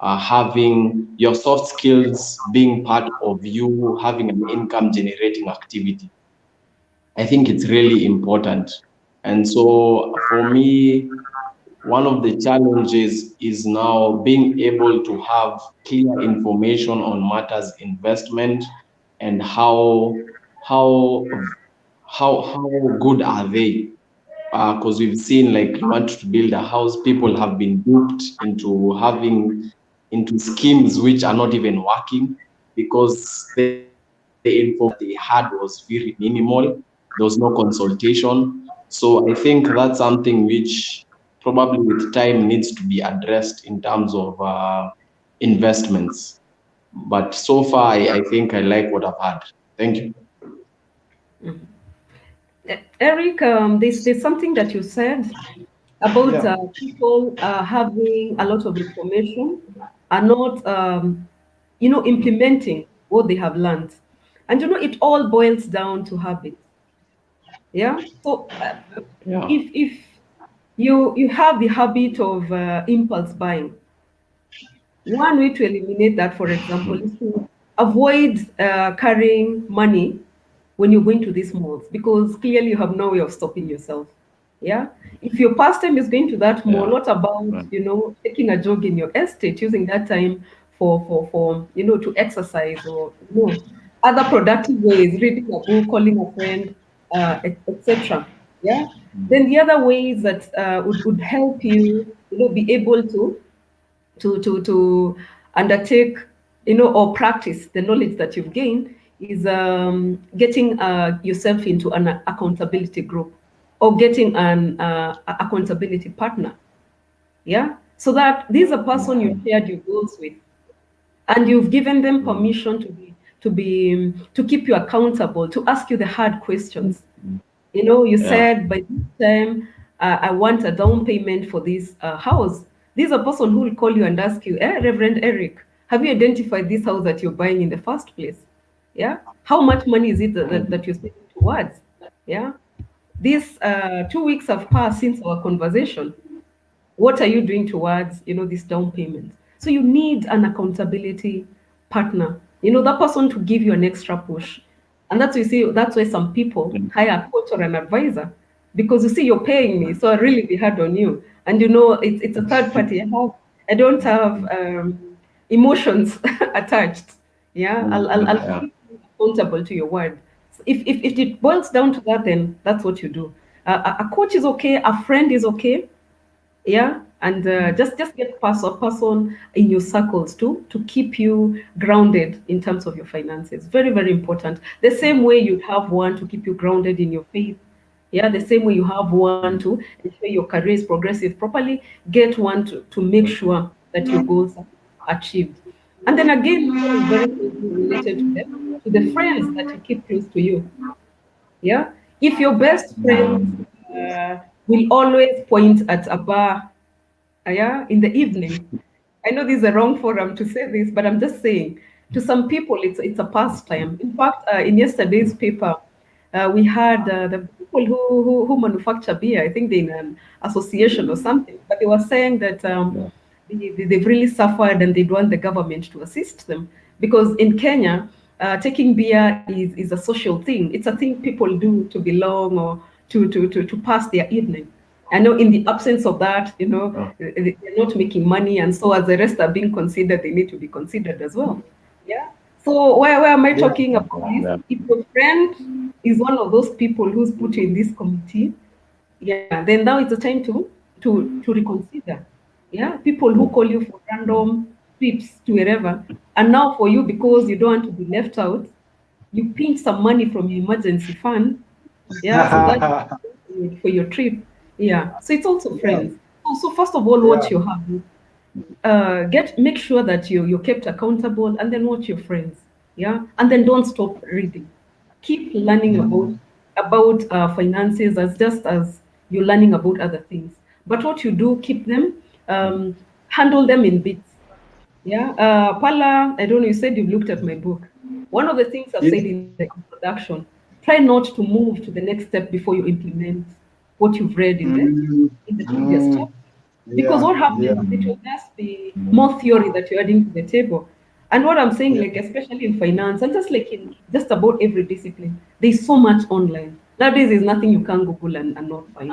having your soft skills being part of you having an income generating activity. I think it's really important. And so for me, one of the challenges is now being able to have clear information on matters investment and how how good are they? Because we've seen, like, you want to build a house, people have been duped into having into schemes which are not even working because the information they had was very minimal. There was no consultation. So I think that's something which probably with time needs to be addressed in terms of investments. But so far, I think I like what I've had. Thank you. Eric, there's something that you said about yeah, people having a lot of information and not, implementing what they have learned. And it all boils down to habits. Yeah. So Yeah. if you have the habit of impulse buying, one way to eliminate that, for example, is to avoid carrying money when you're going to these malls because clearly you have no way of stopping yourself. Yeah. If your pastime is going to that mall, Yeah. what about, Right. taking a jog in your estate, using that time for to exercise or, other productive ways, reading a book, calling a friend, etc. Yeah. Then the other ways that would help you, be able to undertake, or practice the knowledge that you've gained is getting yourself into an accountability group or getting an accountability partner. Yeah. So that this is a person you shared your goals with, and you've given them permission to keep you accountable, to ask you the hard questions. You said by this time, I want a down payment for this house. This is a person who will call you and ask you, Reverend Eric, have you identified this house that you're buying in the first place? Yeah. How much money is it that you're spending towards? Yeah. These 2 weeks have passed since our conversation. What are you doing towards this down payment? So you need an accountability partner, that person to give you an extra push. And that's why some people hire a coach or an advisor, because you see, you're paying me, so I really be hard on you. And it's a third party. I don't have emotions attached. Yeah, I'll keep you accountable to your word. So if it boils down to that, then that's what you do. A coach is okay, a friend is okay. Yeah, and just get a person in your circles to keep you grounded in terms of your finances. Very, very important. The same way you'd have one to keep you grounded in your faith. Yeah, the same way you have one to ensure your career is progressive properly, get one to make sure that your goals are achieved. And then again, this one is very closely related to the friends that you keep close to you. Yeah. If your best friends will always point at a bar, yeah, in the evening. I know this is a wrong forum to say this, but I'm just saying, to some people, it's a pastime. In fact, in yesterday's paper, we had the people who manufacture beer. I think they're in an association or something, but they were saying that they've really suffered and they'd want the government to assist them, because in Kenya, taking beer is a social thing. It's a thing people do to belong or to pass their evening. I know in the absence of that, they're not making money, and so as the rest are being considered, they need to be considered as well. Yeah. So where am I talking about this? If your friend is one of those people who's put you in this committee, yeah, then now it's the time to reconsider. Yeah, people who call you for random trips to wherever, and now for you, because you don't want to be left out, you pinch some money from your emergency fund. Yeah, so that for your trip. Yeah, so it's also Yeah. friends. So first of all, Yeah. what you have, make sure that you're kept accountable, and then watch your friends. Yeah, and then don't stop reading. Keep learning about finances as just as you're learning about other things. But what you do, keep them, handle them in bits. Yeah, Pala, I don't know, you said you've looked at my book. One of the things I've said Yes. in the introduction, try not to move to the next step before you implement what you've read Mm, in the previous mm, chapter. Because yeah. what Yeah. happens is it will just be more theory that you're adding to the table. And what I'm saying, Yeah. like especially in finance and just like in just about every discipline, there's so much online. Nowadays there's nothing you can Google and not find.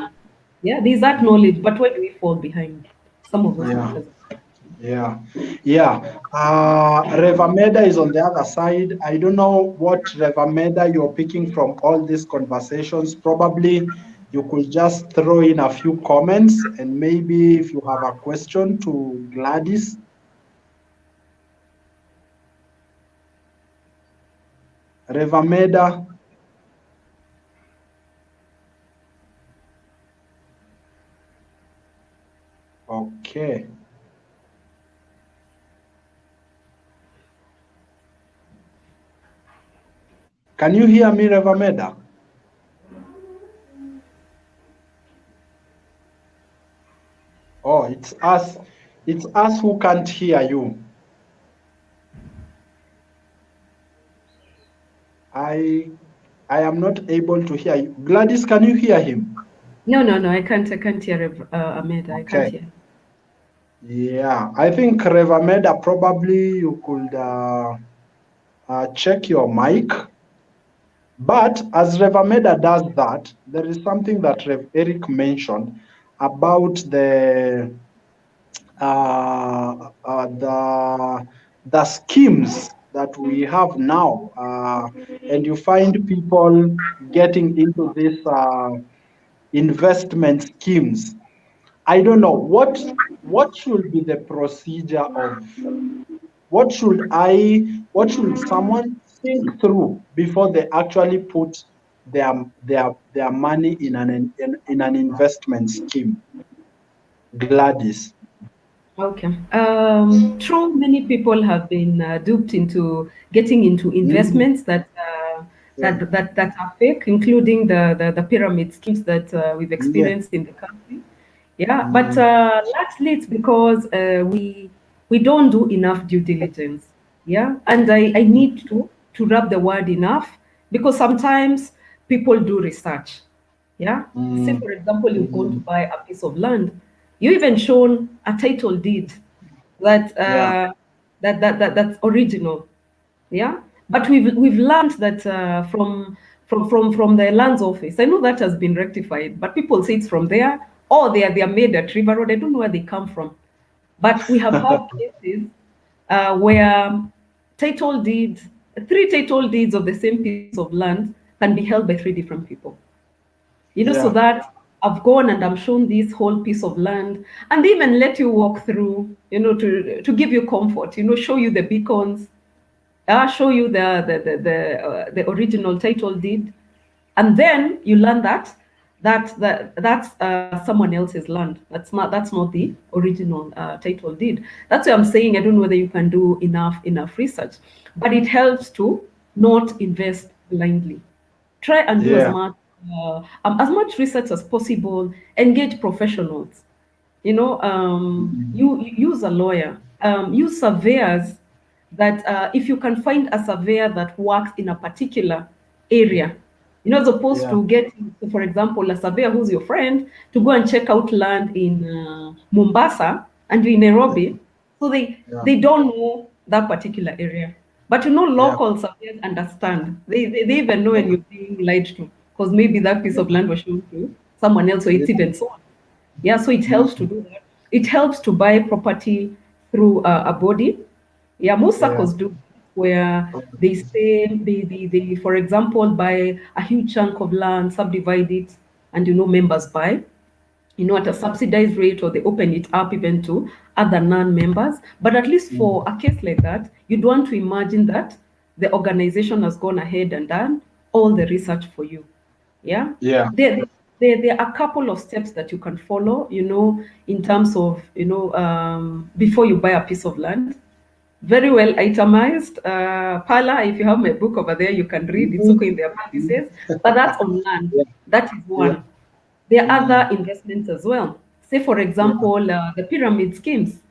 Yeah, there's that knowledge, but where do we fall behind some of those Yeah. matters? Yeah, yeah. Revameda is on the other side. I don't know what Revameda you're picking from all these conversations. Probably you could just throw in a few comments, and maybe if you have a question to Gladys. Revameda. Okay. Can you hear me, Revameda? Oh, it's us. It's us who can't hear you. I am not able to hear you. Gladys, can you hear him? No, I can't. I can't hear Ahmed. I can't Okay. hear. Yeah, I think Revameda, probably you could check your mic. But as Revameda does that, there is something that Eric mentioned about the schemes that we have now, and you find people getting into these investment schemes. I don't know what should be the procedure of what should someone think through before they actually put their money in an investment scheme? Gladys. Okay. True, many people have been duped into getting into investments that Yeah. that are fake, including the pyramid schemes that we've Yeah. experienced in the country. Yeah, but Mm. largely it's because we don't do enough due diligence. Yeah, and I need to rub the word enough, because sometimes people do research. Yeah. Say, Mm. for example, you've gone to Mm. buy a piece of land. You even shown a title deed that Yeah. that's original. Yeah. But we've learned that from the lands office. I know that has been rectified, but people say it's from there, or they are made at River Road. I don't know where they come from. But we have had cases where title deeds, three title deeds of the same piece of land can be held by three different people. So Yeah. that I've gone and I'm shown this whole piece of land, and they even let you walk through, to give you comfort, show you the beacons, show you the original title deed, and then you learn that's someone else's land. That's not the original title deed. That's why I'm saying I don't know whether you can do enough research, but it helps to not invest blindly. Try and do Yeah. as much research as possible. Engage professionals. You use a lawyer. Use surveyors. That if you can find a surveyor that works in a particular area, as opposed Yeah. to getting, for example, a surveyor who's your friend to go and check out land in Mombasa and you're in Nairobi, so they Yeah. they don't know that particular area. But Yeah. local surveyors understand. They even know when you're being lied to, because maybe that piece Yeah. of land was shown to someone else, or Yeah. it's even sold. Yeah, so it helps to Mm. do that. It helps to buy property through a body. Yeah, most Yeah. circles do, where they say they for example, buy a huge chunk of land, subdivide it, and members buy, at a subsidized rate, or they open it up even to other non-members. But at least Mm. for a case like that, you'd want to imagine that the organization has gone ahead and done all the research for you. Yeah. Yeah. There are a couple of steps that you can follow, in terms of, before you buy a piece of land. Very well itemized. Pala, if you have my book over there, you can read. It's okay in Mhm. the appendices. But that's on land. Yeah. That is Yeah. one. There are Mm. other investments as well. Say, for Yeah. example, the pyramid schemes.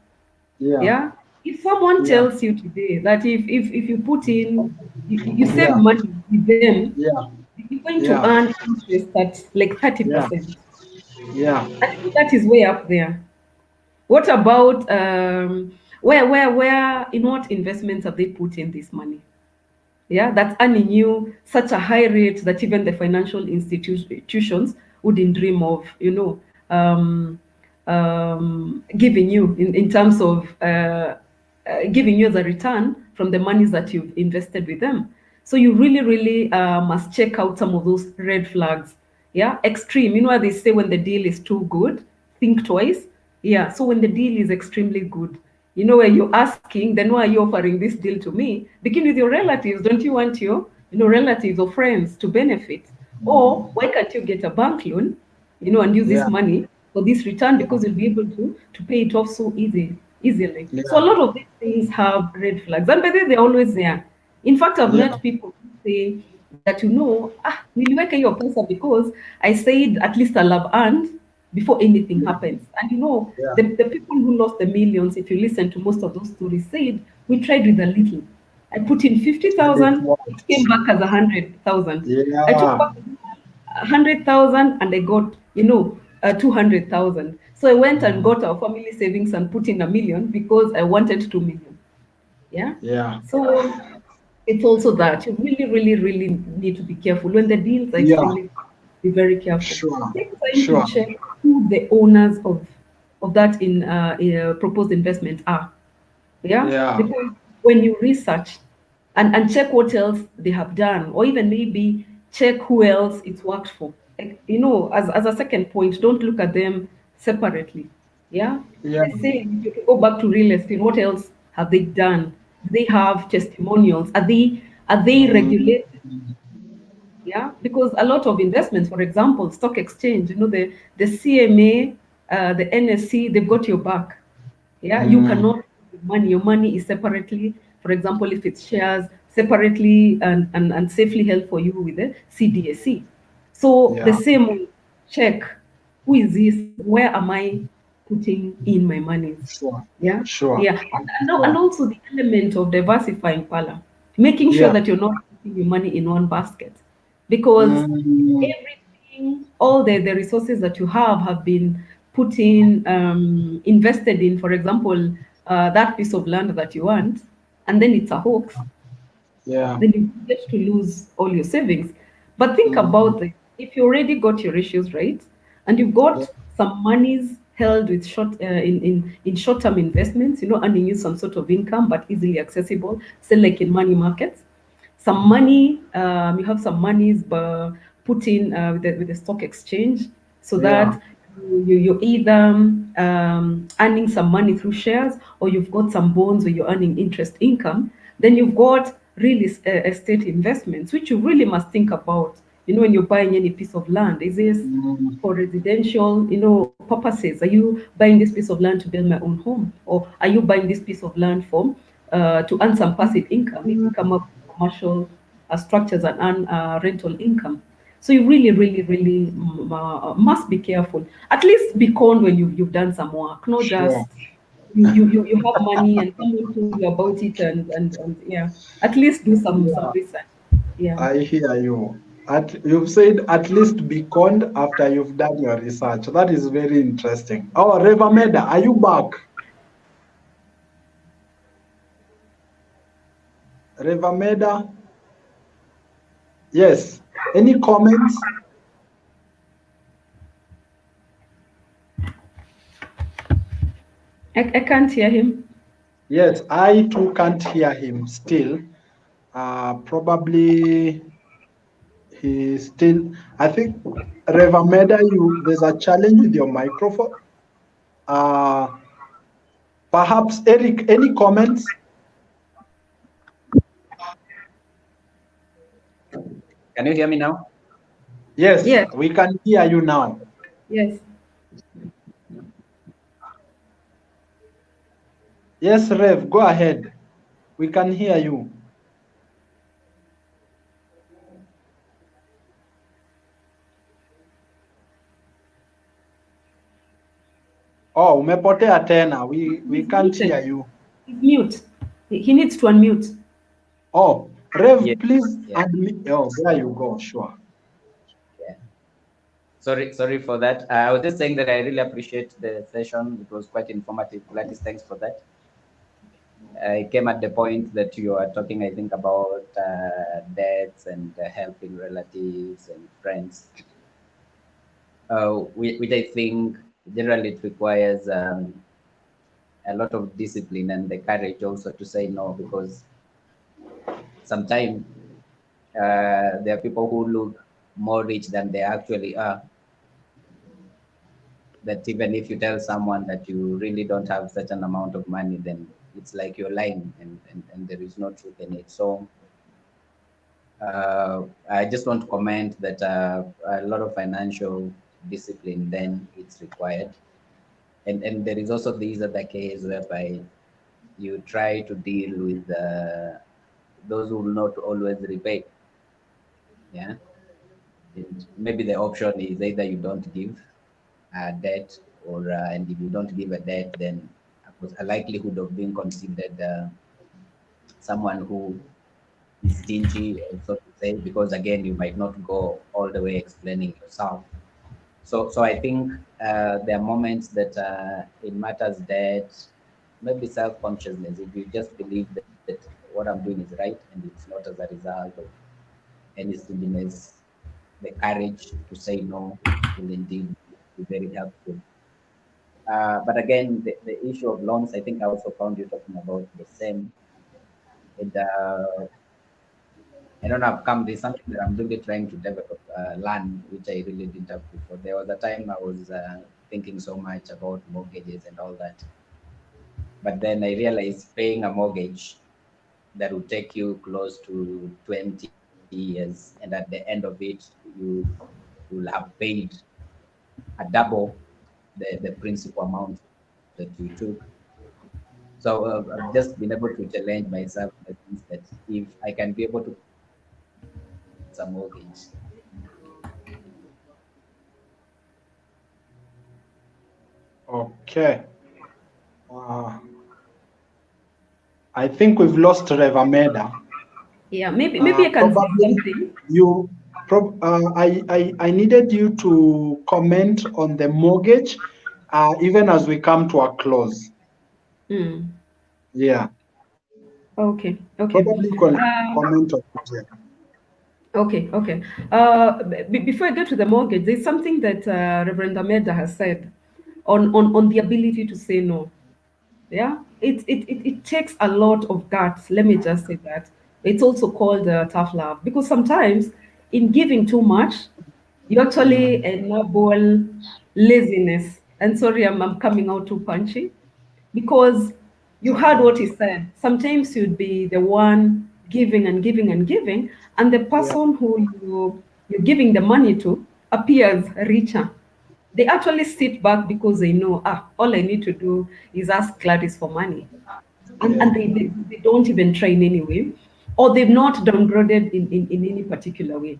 Yeah. Yeah. If someone Yeah. tells you today that if you put in, you save Yeah. money with them, Yeah. you're going to Yeah. earn interest at like Yeah. 30%. Yeah. I think that is way up there. What about where in what investments have they put in this money? Yeah, that's earning you such a high rate that even the financial institutions wouldn't dream of, giving you in terms of giving you the return from the monies that you've invested with them. So you really, really must check out some of those red flags. Yeah, extreme. You know what they say, when the deal is too good, think twice. Yeah, so when the deal is extremely good, where you're asking, then why are you offering this deal to me? Begin with your relatives. Don't you want your, relatives or friends to benefit? Or why can't you get a bank loan, and use this Yeah. money for this return, Yeah. because you'll be able to pay it off so easily. So a Yeah. lot of these things have red flags, and by the way, they're always there. In fact, I've Yeah. met people who say that, niliweka hiyo pesa because I said at least I'll have earned before anything happens. And Yeah. the people who lost the millions, if you listen to most of those stories, said, we tried with a little. I put in And it 50,000, it came works. back as 100,000. I took Yeah. back 100,000 and I got, 200,000. So I went and Mm. got our family savings and put in 1 million because I wanted 2 million. Yeah. Yeah. So it's also that you really, really, really need to be careful when the deals are Yeah. extremely. Be very careful. Sure. Take time to Sure. check who the owners of that proposed investment are. Yeah, Yeah. because when you research and check what else they have done, or even maybe check who else it's worked for. Like, as a second point, don't look at them separately. Yeah, Yeah. they say if you go back to real estate, what else have they done? they have testimonials? Are they regulated? Yeah, because a lot of investments, for example, stock exchange, the CMA, the NSC, they've got your back. Yeah, you cannot your money is separately, for example, if it's shares, separately and safely held for you with the CDSC. So the Yeah. same will check, who is this? Where am I putting in my monies? Sure. Yeah, Sure. yeah, and Sure. also the element of diversifying, Pala, making sure Yeah. that you're not putting your money in one basket, because Mm, everything, all the resources that you have been put in, invested in, for example, that piece of land that you want, and then it's a hoax, yeah. then you get to lose all your savings. But think Mm, about it. If you already got your ratios right, and you've yeah. got some monies held with in short-term investments, earning you some sort of income but easily accessible, say like in money markets, some money, you have some monies put in with the stock exchange, so Yeah. that you're either earning some money through shares, or you've got some bonds where you're earning interest income. Then you've got real estate investments, which you really must think about. When you're buying any piece of land, is this Mm, for residential, purposes? Are you buying this piece of land to build my own home, or are you buying this piece of land for to earn some passive income, maybe come up with commercial structures and earn rental income? So you really, really, really must be careful. At least be conned when you've done some work, not sure. just you have money and someone told you about it, and yeah. At least do some Yeah. research. Yeah. I hear you. You've said at least be conned after you've done your research. That is very interesting. Oh, Revameda, are you back? Revameda? Yes. Any comments? I can't hear him. Yes, I too can't hear him still. Probably he still. I think Revameda, there's a challenge with your microphone. Uh, Perhaps Eric, any comments? Can you hear me now? Yes, Yes, we can hear you now. yes. Yes, Rev, go ahead. We can hear you. Oh, umepotea tena. We He's can't muted. hear you. He's mute. He needs to unmute. Oh, Rev, Yes. please Yeah. admit. Oh, there you go. Sure. Yeah. Sorry for that. I was just saying that I really appreciate the session. It was quite informative. Gladys, thanks for that. I came at the point that you are talking, I think, about debts and helping relatives and friends, which I think generally it requires a lot of discipline and the courage also to say no, because sometimes there are people who look more rich than they actually are. That even if you tell someone that you really don't have such an amount of money, then it's like you're lying, and there is no truth in it. So I just want to comment that a lot of financial discipline then it's required. And there is also these other case whereby you try to deal with those who will not always repay. Yeah. And maybe the option is either you don't give a debt, or and if you don't give a debt, then a likelihood of being considered someone who is stingy, so to say, because again you might not go all the way explaining yourself. So I think there are moments that it matters that maybe self-consciousness, if you just believe that what I'm doing is right and it's not as a result of any stinginess, the courage to say no will indeed be very helpful. But again, the issue of loans, I think I also found you talking about the same. And I don't know, I've come, there's something that I'm really trying to develop, learn, which I really didn't have before. There was a time I was thinking so much about mortgages and all that. But then I realized paying a mortgage that will take you close to 20 years, and at the end of it, you will have paid a double the principal amount that you took. So I've just been able to challenge myself in the sense that if I can be able to get a mortgage. Okay. I think we've lost Revameda. Yeah, maybe I can say something. I needed you to comment on the mortgage, even as we come to a close. Yeah. Okay. Probably comment on it. Yeah. Okay. Before I get to the mortgage, there's something that Reverend Ameda has said on the ability to say no. Yeah, it takes a lot of guts. Let me just say that. It's also called tough love, because sometimes in giving too much, you actually enable laziness. And sorry, I'm coming out too punchy, because you heard what he said. Sometimes you'd be the one giving and giving and giving, and the person who you're giving the money to appears richer. They actually sit back because they know, all I need to do is ask Gladys for money. And they don't even try in any way, or they've not downgraded in any particular way.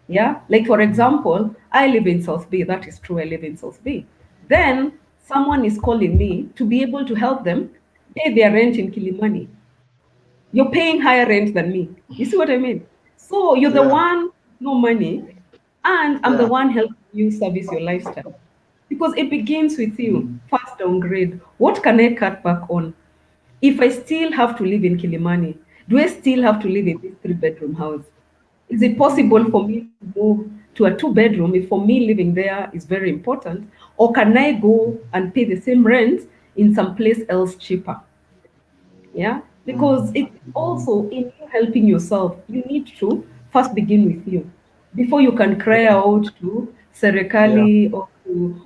Yeah, like for example, I live in South Bay. That is true. I live in South Bay. Then someone is calling me to be able to help them pay their rent in Kilimani. You're paying higher rent than me. You see what I mean? So you're the one, no money, and I'm the one helping you service your lifestyle. Because it begins with you. First downgrade. What can I cut back on? If I still have to live in Kilimani, do I still have to live in this 3-bedroom house? Is it possible for me to move to a 2-bedroom if for me living there is very important? Or can I go and pay the same rent in some place else cheaper? Yeah, because it's also in you helping yourself. You need to first begin with you before you can cry out to Serekali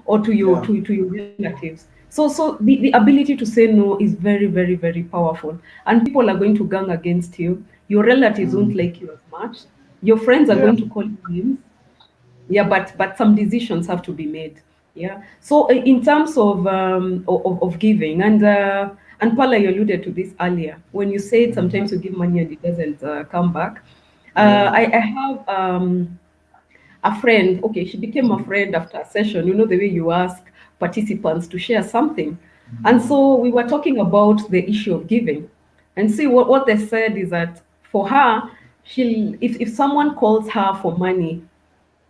or to your relatives. So the ability to say no is very, very, very powerful. And people are going to gang against you. Your relatives won't like you as much. Your friends are going to call you names. Yeah, but some decisions have to be made. Yeah, so in terms of giving, and Paula, you alluded to this earlier when you said sometimes you give money and it doesn't come back. I have a friend. Okay, she became a friend after a session. You know the way you ask participants to share something, and so we were talking about the issue of giving, and see what they said is that for her, she if someone calls her for money,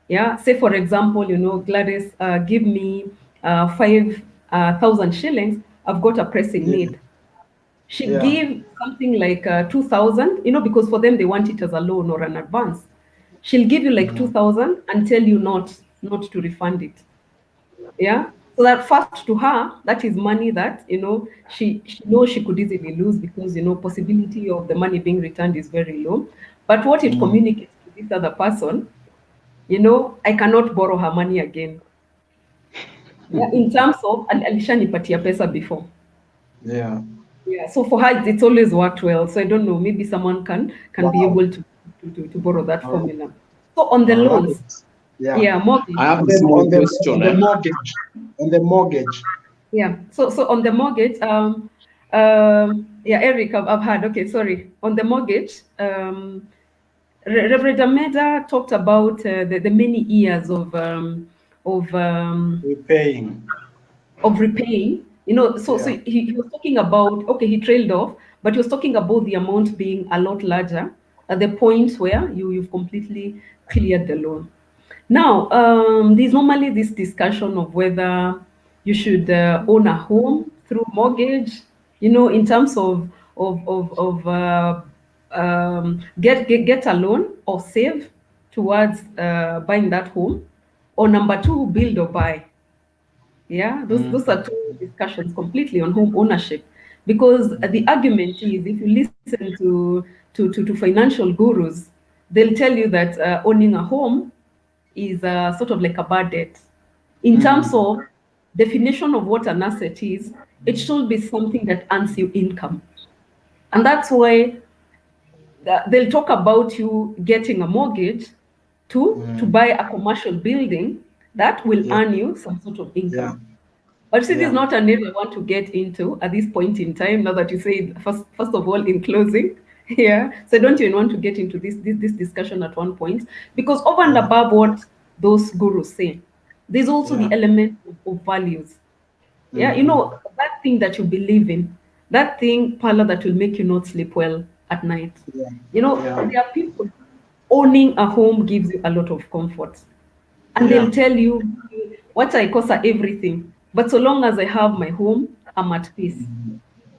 yeah, say for example, Gladys, give me 5,000 shillings. I've got a pressing need. She'd give something like 2,000, because for them they want it as a loan or an advance. She'll give you like 2,000 and tell you not to refund it. Yeah. So that first to her, that is money that she knows she could easily lose, because possibility of the money being returned is very low. But what it communicates to this other person, I cannot borrow her money again. Yeah, in terms of, and alishanipatia pesa before. Yeah. Yeah. So for her, it's always worked well. So I don't know, maybe someone can be able to borrow that formula. So on the loans, mortgage. I have a small question. On the mortgage. Yeah. So on the mortgage, Eric, I've heard. Okay, sorry. On the mortgage, Reverend Ameda talked about the many years of repaying. So he was talking about, okay, he trailed off, but he was talking about the amount being a lot larger at the point where you've completely cleared the loan. Now, there's normally this discussion of whether you should own a home through mortgage, in terms of get a loan or save towards buying that home, or number two, build or buy. Yeah, those are two discussions completely on home ownership, because the argument is, if you listen to financial gurus, they'll tell you that owning a home is sort of like a bad debt. In terms of definition of what an asset is, it should be something that earns you income. And that's why they'll talk about you getting a mortgage to buy a commercial building that will earn you some sort of income. But see, this is not an area I want to get into at this point in time. Now that you say, first of all, in closing, so I don't even want to get into this discussion at one point, because over and above what those gurus say, there's also the element of values. You know, that thing that you believe in, that thing, Pala, that will make you not sleep well at night. You know, there are people, owning a home gives you a lot of comfort. And they'll tell you, what I cost are everything. But so long as I have my home, I'm at peace.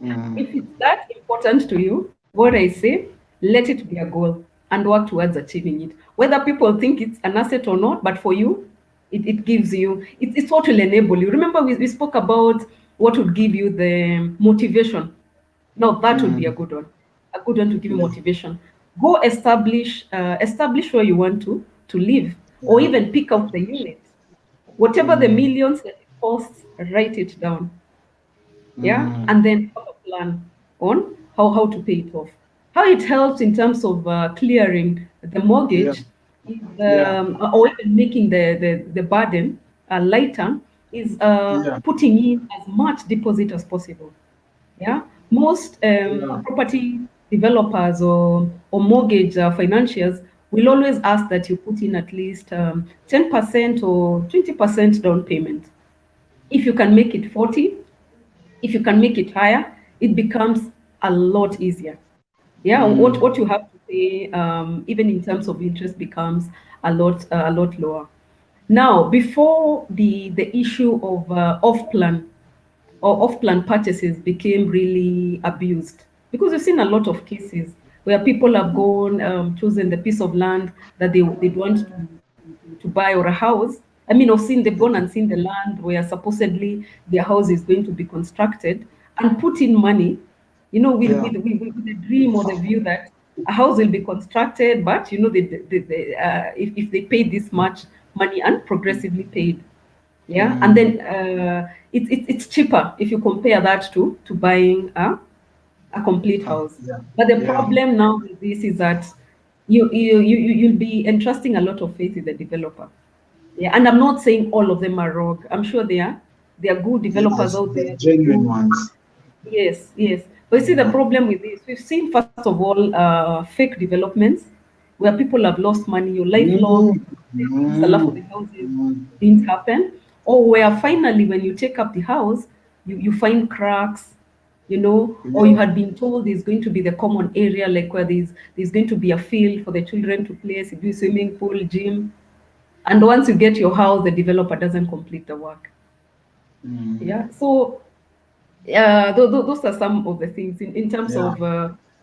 If it's that important to you, what I say, let it be a goal and work towards achieving it. Whether people think it's an asset or not, but for you, it gives you, it's what will enable you. Remember, we spoke about what would give you the motivation. No, that would be a good one. A good one to give you motivation. Go establish where you want to live, or even pick out the unit. Whatever the millions that it costs, write it down. And then have a plan on how to pay it off. How it helps in terms of clearing the mortgage, or even making the burden lighter, is putting in as much deposit as possible. Most property developers or mortgage financiers will always ask that you put in at least 10% or 20% down payment. If you can make it 40, if you can make it higher, it becomes a lot easier. What you have to pay, even in terms of interest, becomes a lot lower. Now, before the issue of off-plan purchases became really abused, because we've seen a lot of cases where people have gone, chosen the piece of land that they want to buy, or a house. I mean, they've gone and seen the land where supposedly their house is going to be constructed, and put in money, with the dream or the view that a house will be constructed, but if they pay this much money and progressively paid. And then it's cheaper if you compare that to buying a complete house. But the problem now with this is that you'll be entrusting a lot of faith in the developer. And I'm not saying all of them are wrong. I'm sure there are good developers out there, genuine ones. Yes. But you see, the problem with this, we've seen, first of all, fake developments where people have lost money, your life lost, a lot of the houses didn't happen. Or where finally, when you take up the house, you find cracks, or you had been told there's going to be the common area, like where there's going to be a field for the children to play, a swimming pool, gym. And once you get your house, the developer doesn't complete the work. So those are some of the things in terms of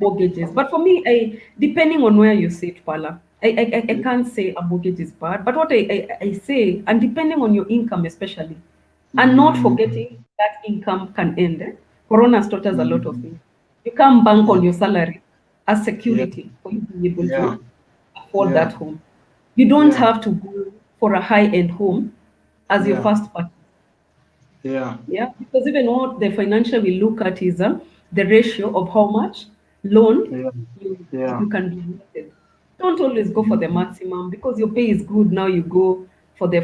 mortgages. But for me, depending on where you sit, Pala, I can't say a mortgage is bad. But what I say, and depending on your income especially, and not forgetting that income can end. Corona has taught us a lot of things. You can't bank on your salary as security for you being able to afford that home. You don't have to go for a high-end home as your first purchase. Because even what the financial will look at is the ratio of how much loan you can be limited. Don't always go for the maximum, because your pay is good. Now you go for the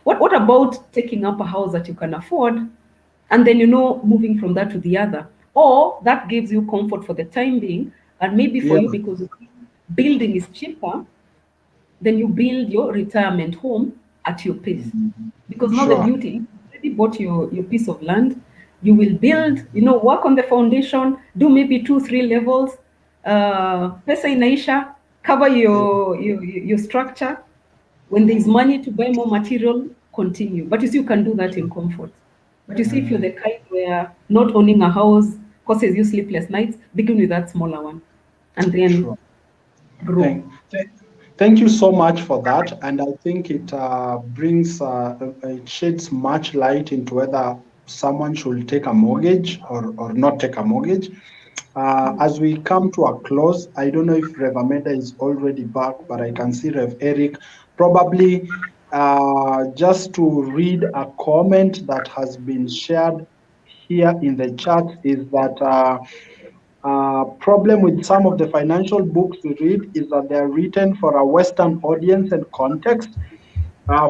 what about taking up a house that you can afford, and then moving from that to the other, or that gives you comfort for the time being, and maybe for you, because building is cheaper, then you build your retirement home at your pace. Because now the beauty, you already bought your piece of land, you will build, work on the foundation, do maybe 2-3 levels, pesa inaisha, cover your structure. When there's money to buy more material, continue. But you see, you can do that in comfort. But you see, if you're the kind where not owning a house causes you sleepless nights, begin with that smaller one, and then grow. Thank you so much for that. And I think it it sheds much light into whether someone should take a mortgage or not take a mortgage. As we come to a close, I don't know if Rev Ameda is already back, but I can see Rev Eric. Probably just to read a comment that has been shared here in the chat is that problem with some of the financial books we read is that they're written for a Western audience and context.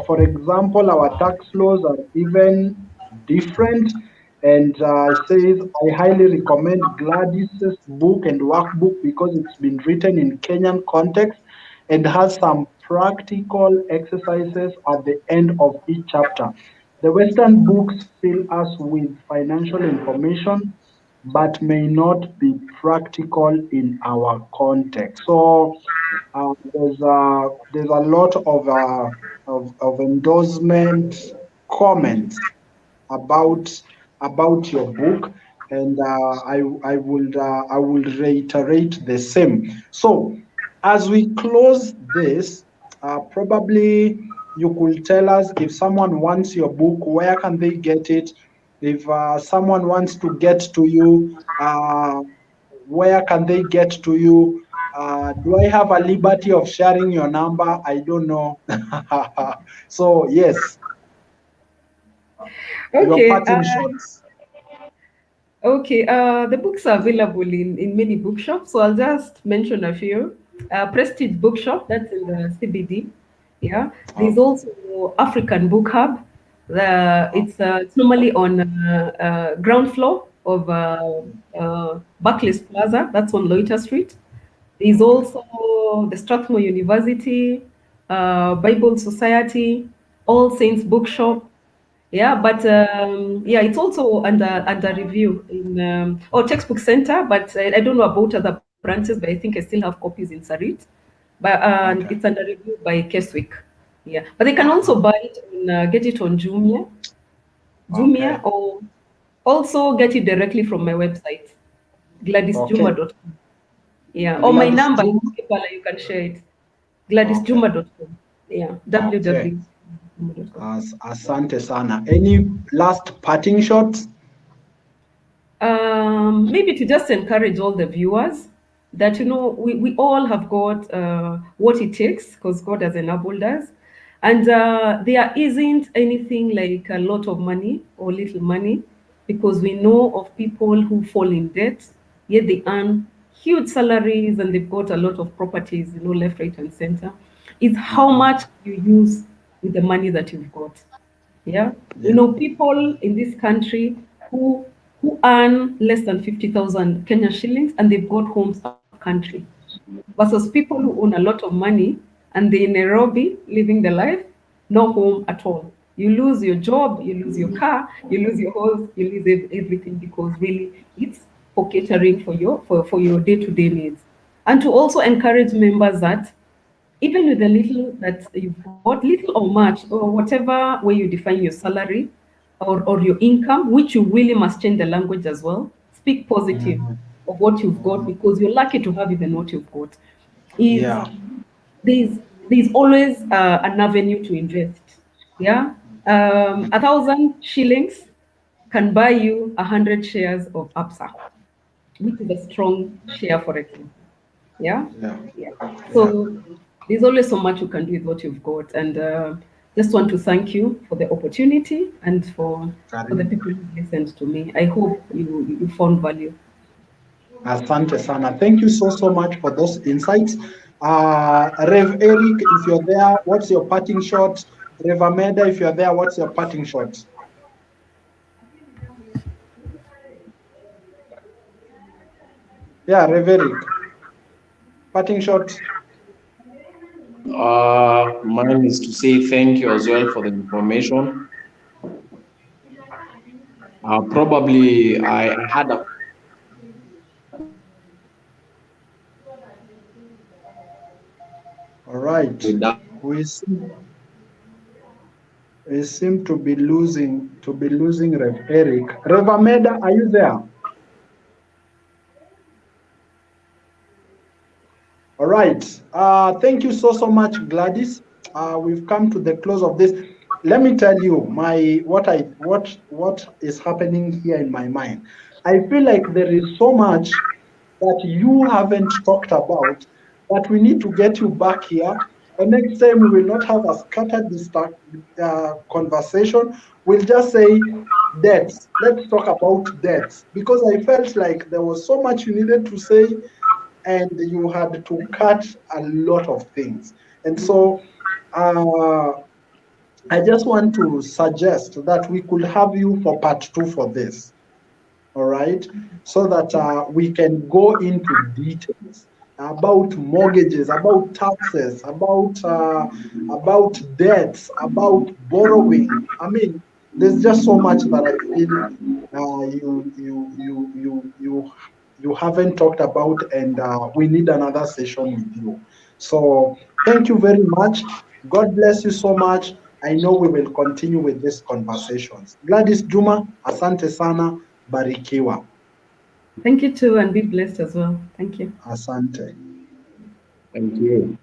For example, our tax laws are even different. And it says, I highly recommend Gladys's book and workbook because it's been written in Kenyan context and has some practical exercises at the end of each chapter. The Western books fill us with financial information, but may not be practical in our context. So there's a lot of endorsement comments about your book, and I will reiterate the same. So as we close this, probably you could tell us, if someone wants your book, where can they get it? If someone wants to get to you, where can they get to you? Do I have a liberty of sharing your number? I don't know. So yes, your Okay. parting shots. Okay, the books are available in many bookshops, so I'll just mention a few. Prestige Bookshop, that's in the CBD. Yeah, there's also African Book Hub. It's normally on ground floor of Barclays Plaza. That's on Loiter Street. There's also the Strathmore University, Bible Society, All Saints Bookshop. Yeah, but yeah, it's also under review in Textbook Center, but I don't know about other branches, but I think I still have copies in Sarit. But Okay. it's under review by Keswick. Yeah, but they can also buy it get it on Jumia, Okay. or also get it directly from my website, Okay. gladysjuma.com. Yeah, or my Gladys number, Juma. you can share it, Okay. gladysjuma.com. Yeah, Okay. www.juma.com. Asante sana. Any last parting shots? Maybe to just encourage all the viewers that we all have got what it takes, because God has enabled us, and there isn't anything like a lot of money or little money, because we know of people who fall in debt, yet they earn huge salaries and they've got a lot of properties, left, right, and center. It's how much you use with the money that you've got. Yeah, we Yeah. know people in this country who earn less than 50,000 Kenya shillings and they've got homes up country, versus people who own a lot of money and they're in Nairobi living the life, no home at all. You lose your job, you lose your car, you lose your house, you lose everything, because really it's for catering for your day-to-day needs. And to also encourage members that even with the little that you've got, little or much, or whatever way you define your salary or your income, which you really must change the language as well. Speak positive of what you've got, because you're lucky to have even what you've got. Is Yeah. there's always an avenue to invest. Yeah, 1,000 shillings can buy you 100 shares of APSA, which is a strong share, for example. Yeah, Yeah. yeah. Yeah. So there's always so much you can do with what you've got, and just want to thank you for the opportunity and for the Karibu. people who listened to me. I hope you found value. Asante sana. Thank you so much for those insights. Rev Eric, if you're there, what's your parting shot? Rev Ameda, if you're there, what's your parting shot? Yeah, Rev Eric, parting shot. Mine is to say thank you as well for the information. Probably I had a All right. We seem to be losing Rev Eric. Rev Ameda, are you there? All right. Thank you so much, Gladys. We've come to the close of this. Let me tell you what is happening here in my mind. I feel like there is so much that you haven't talked about that we need to get you back here. And next time we will not have a scattered conversation. We'll just say debts. Let's talk about debts, because I felt like there was so much you needed to say and you had to cut a lot of things. And so I just want to suggest that we could have you for part 2 for this. All right, so that we can go into details about mortgages, about taxes, about debts, about borrowing. I mean, there's just so much that I feel you haven't talked about, and we need another session with you. So thank you very much. God bless you so much. I know we will continue with these conversations. Gladys Juma, asante sana. Barikiwa. Thank you too, and be blessed as well. Thank you. Asante. Thank you.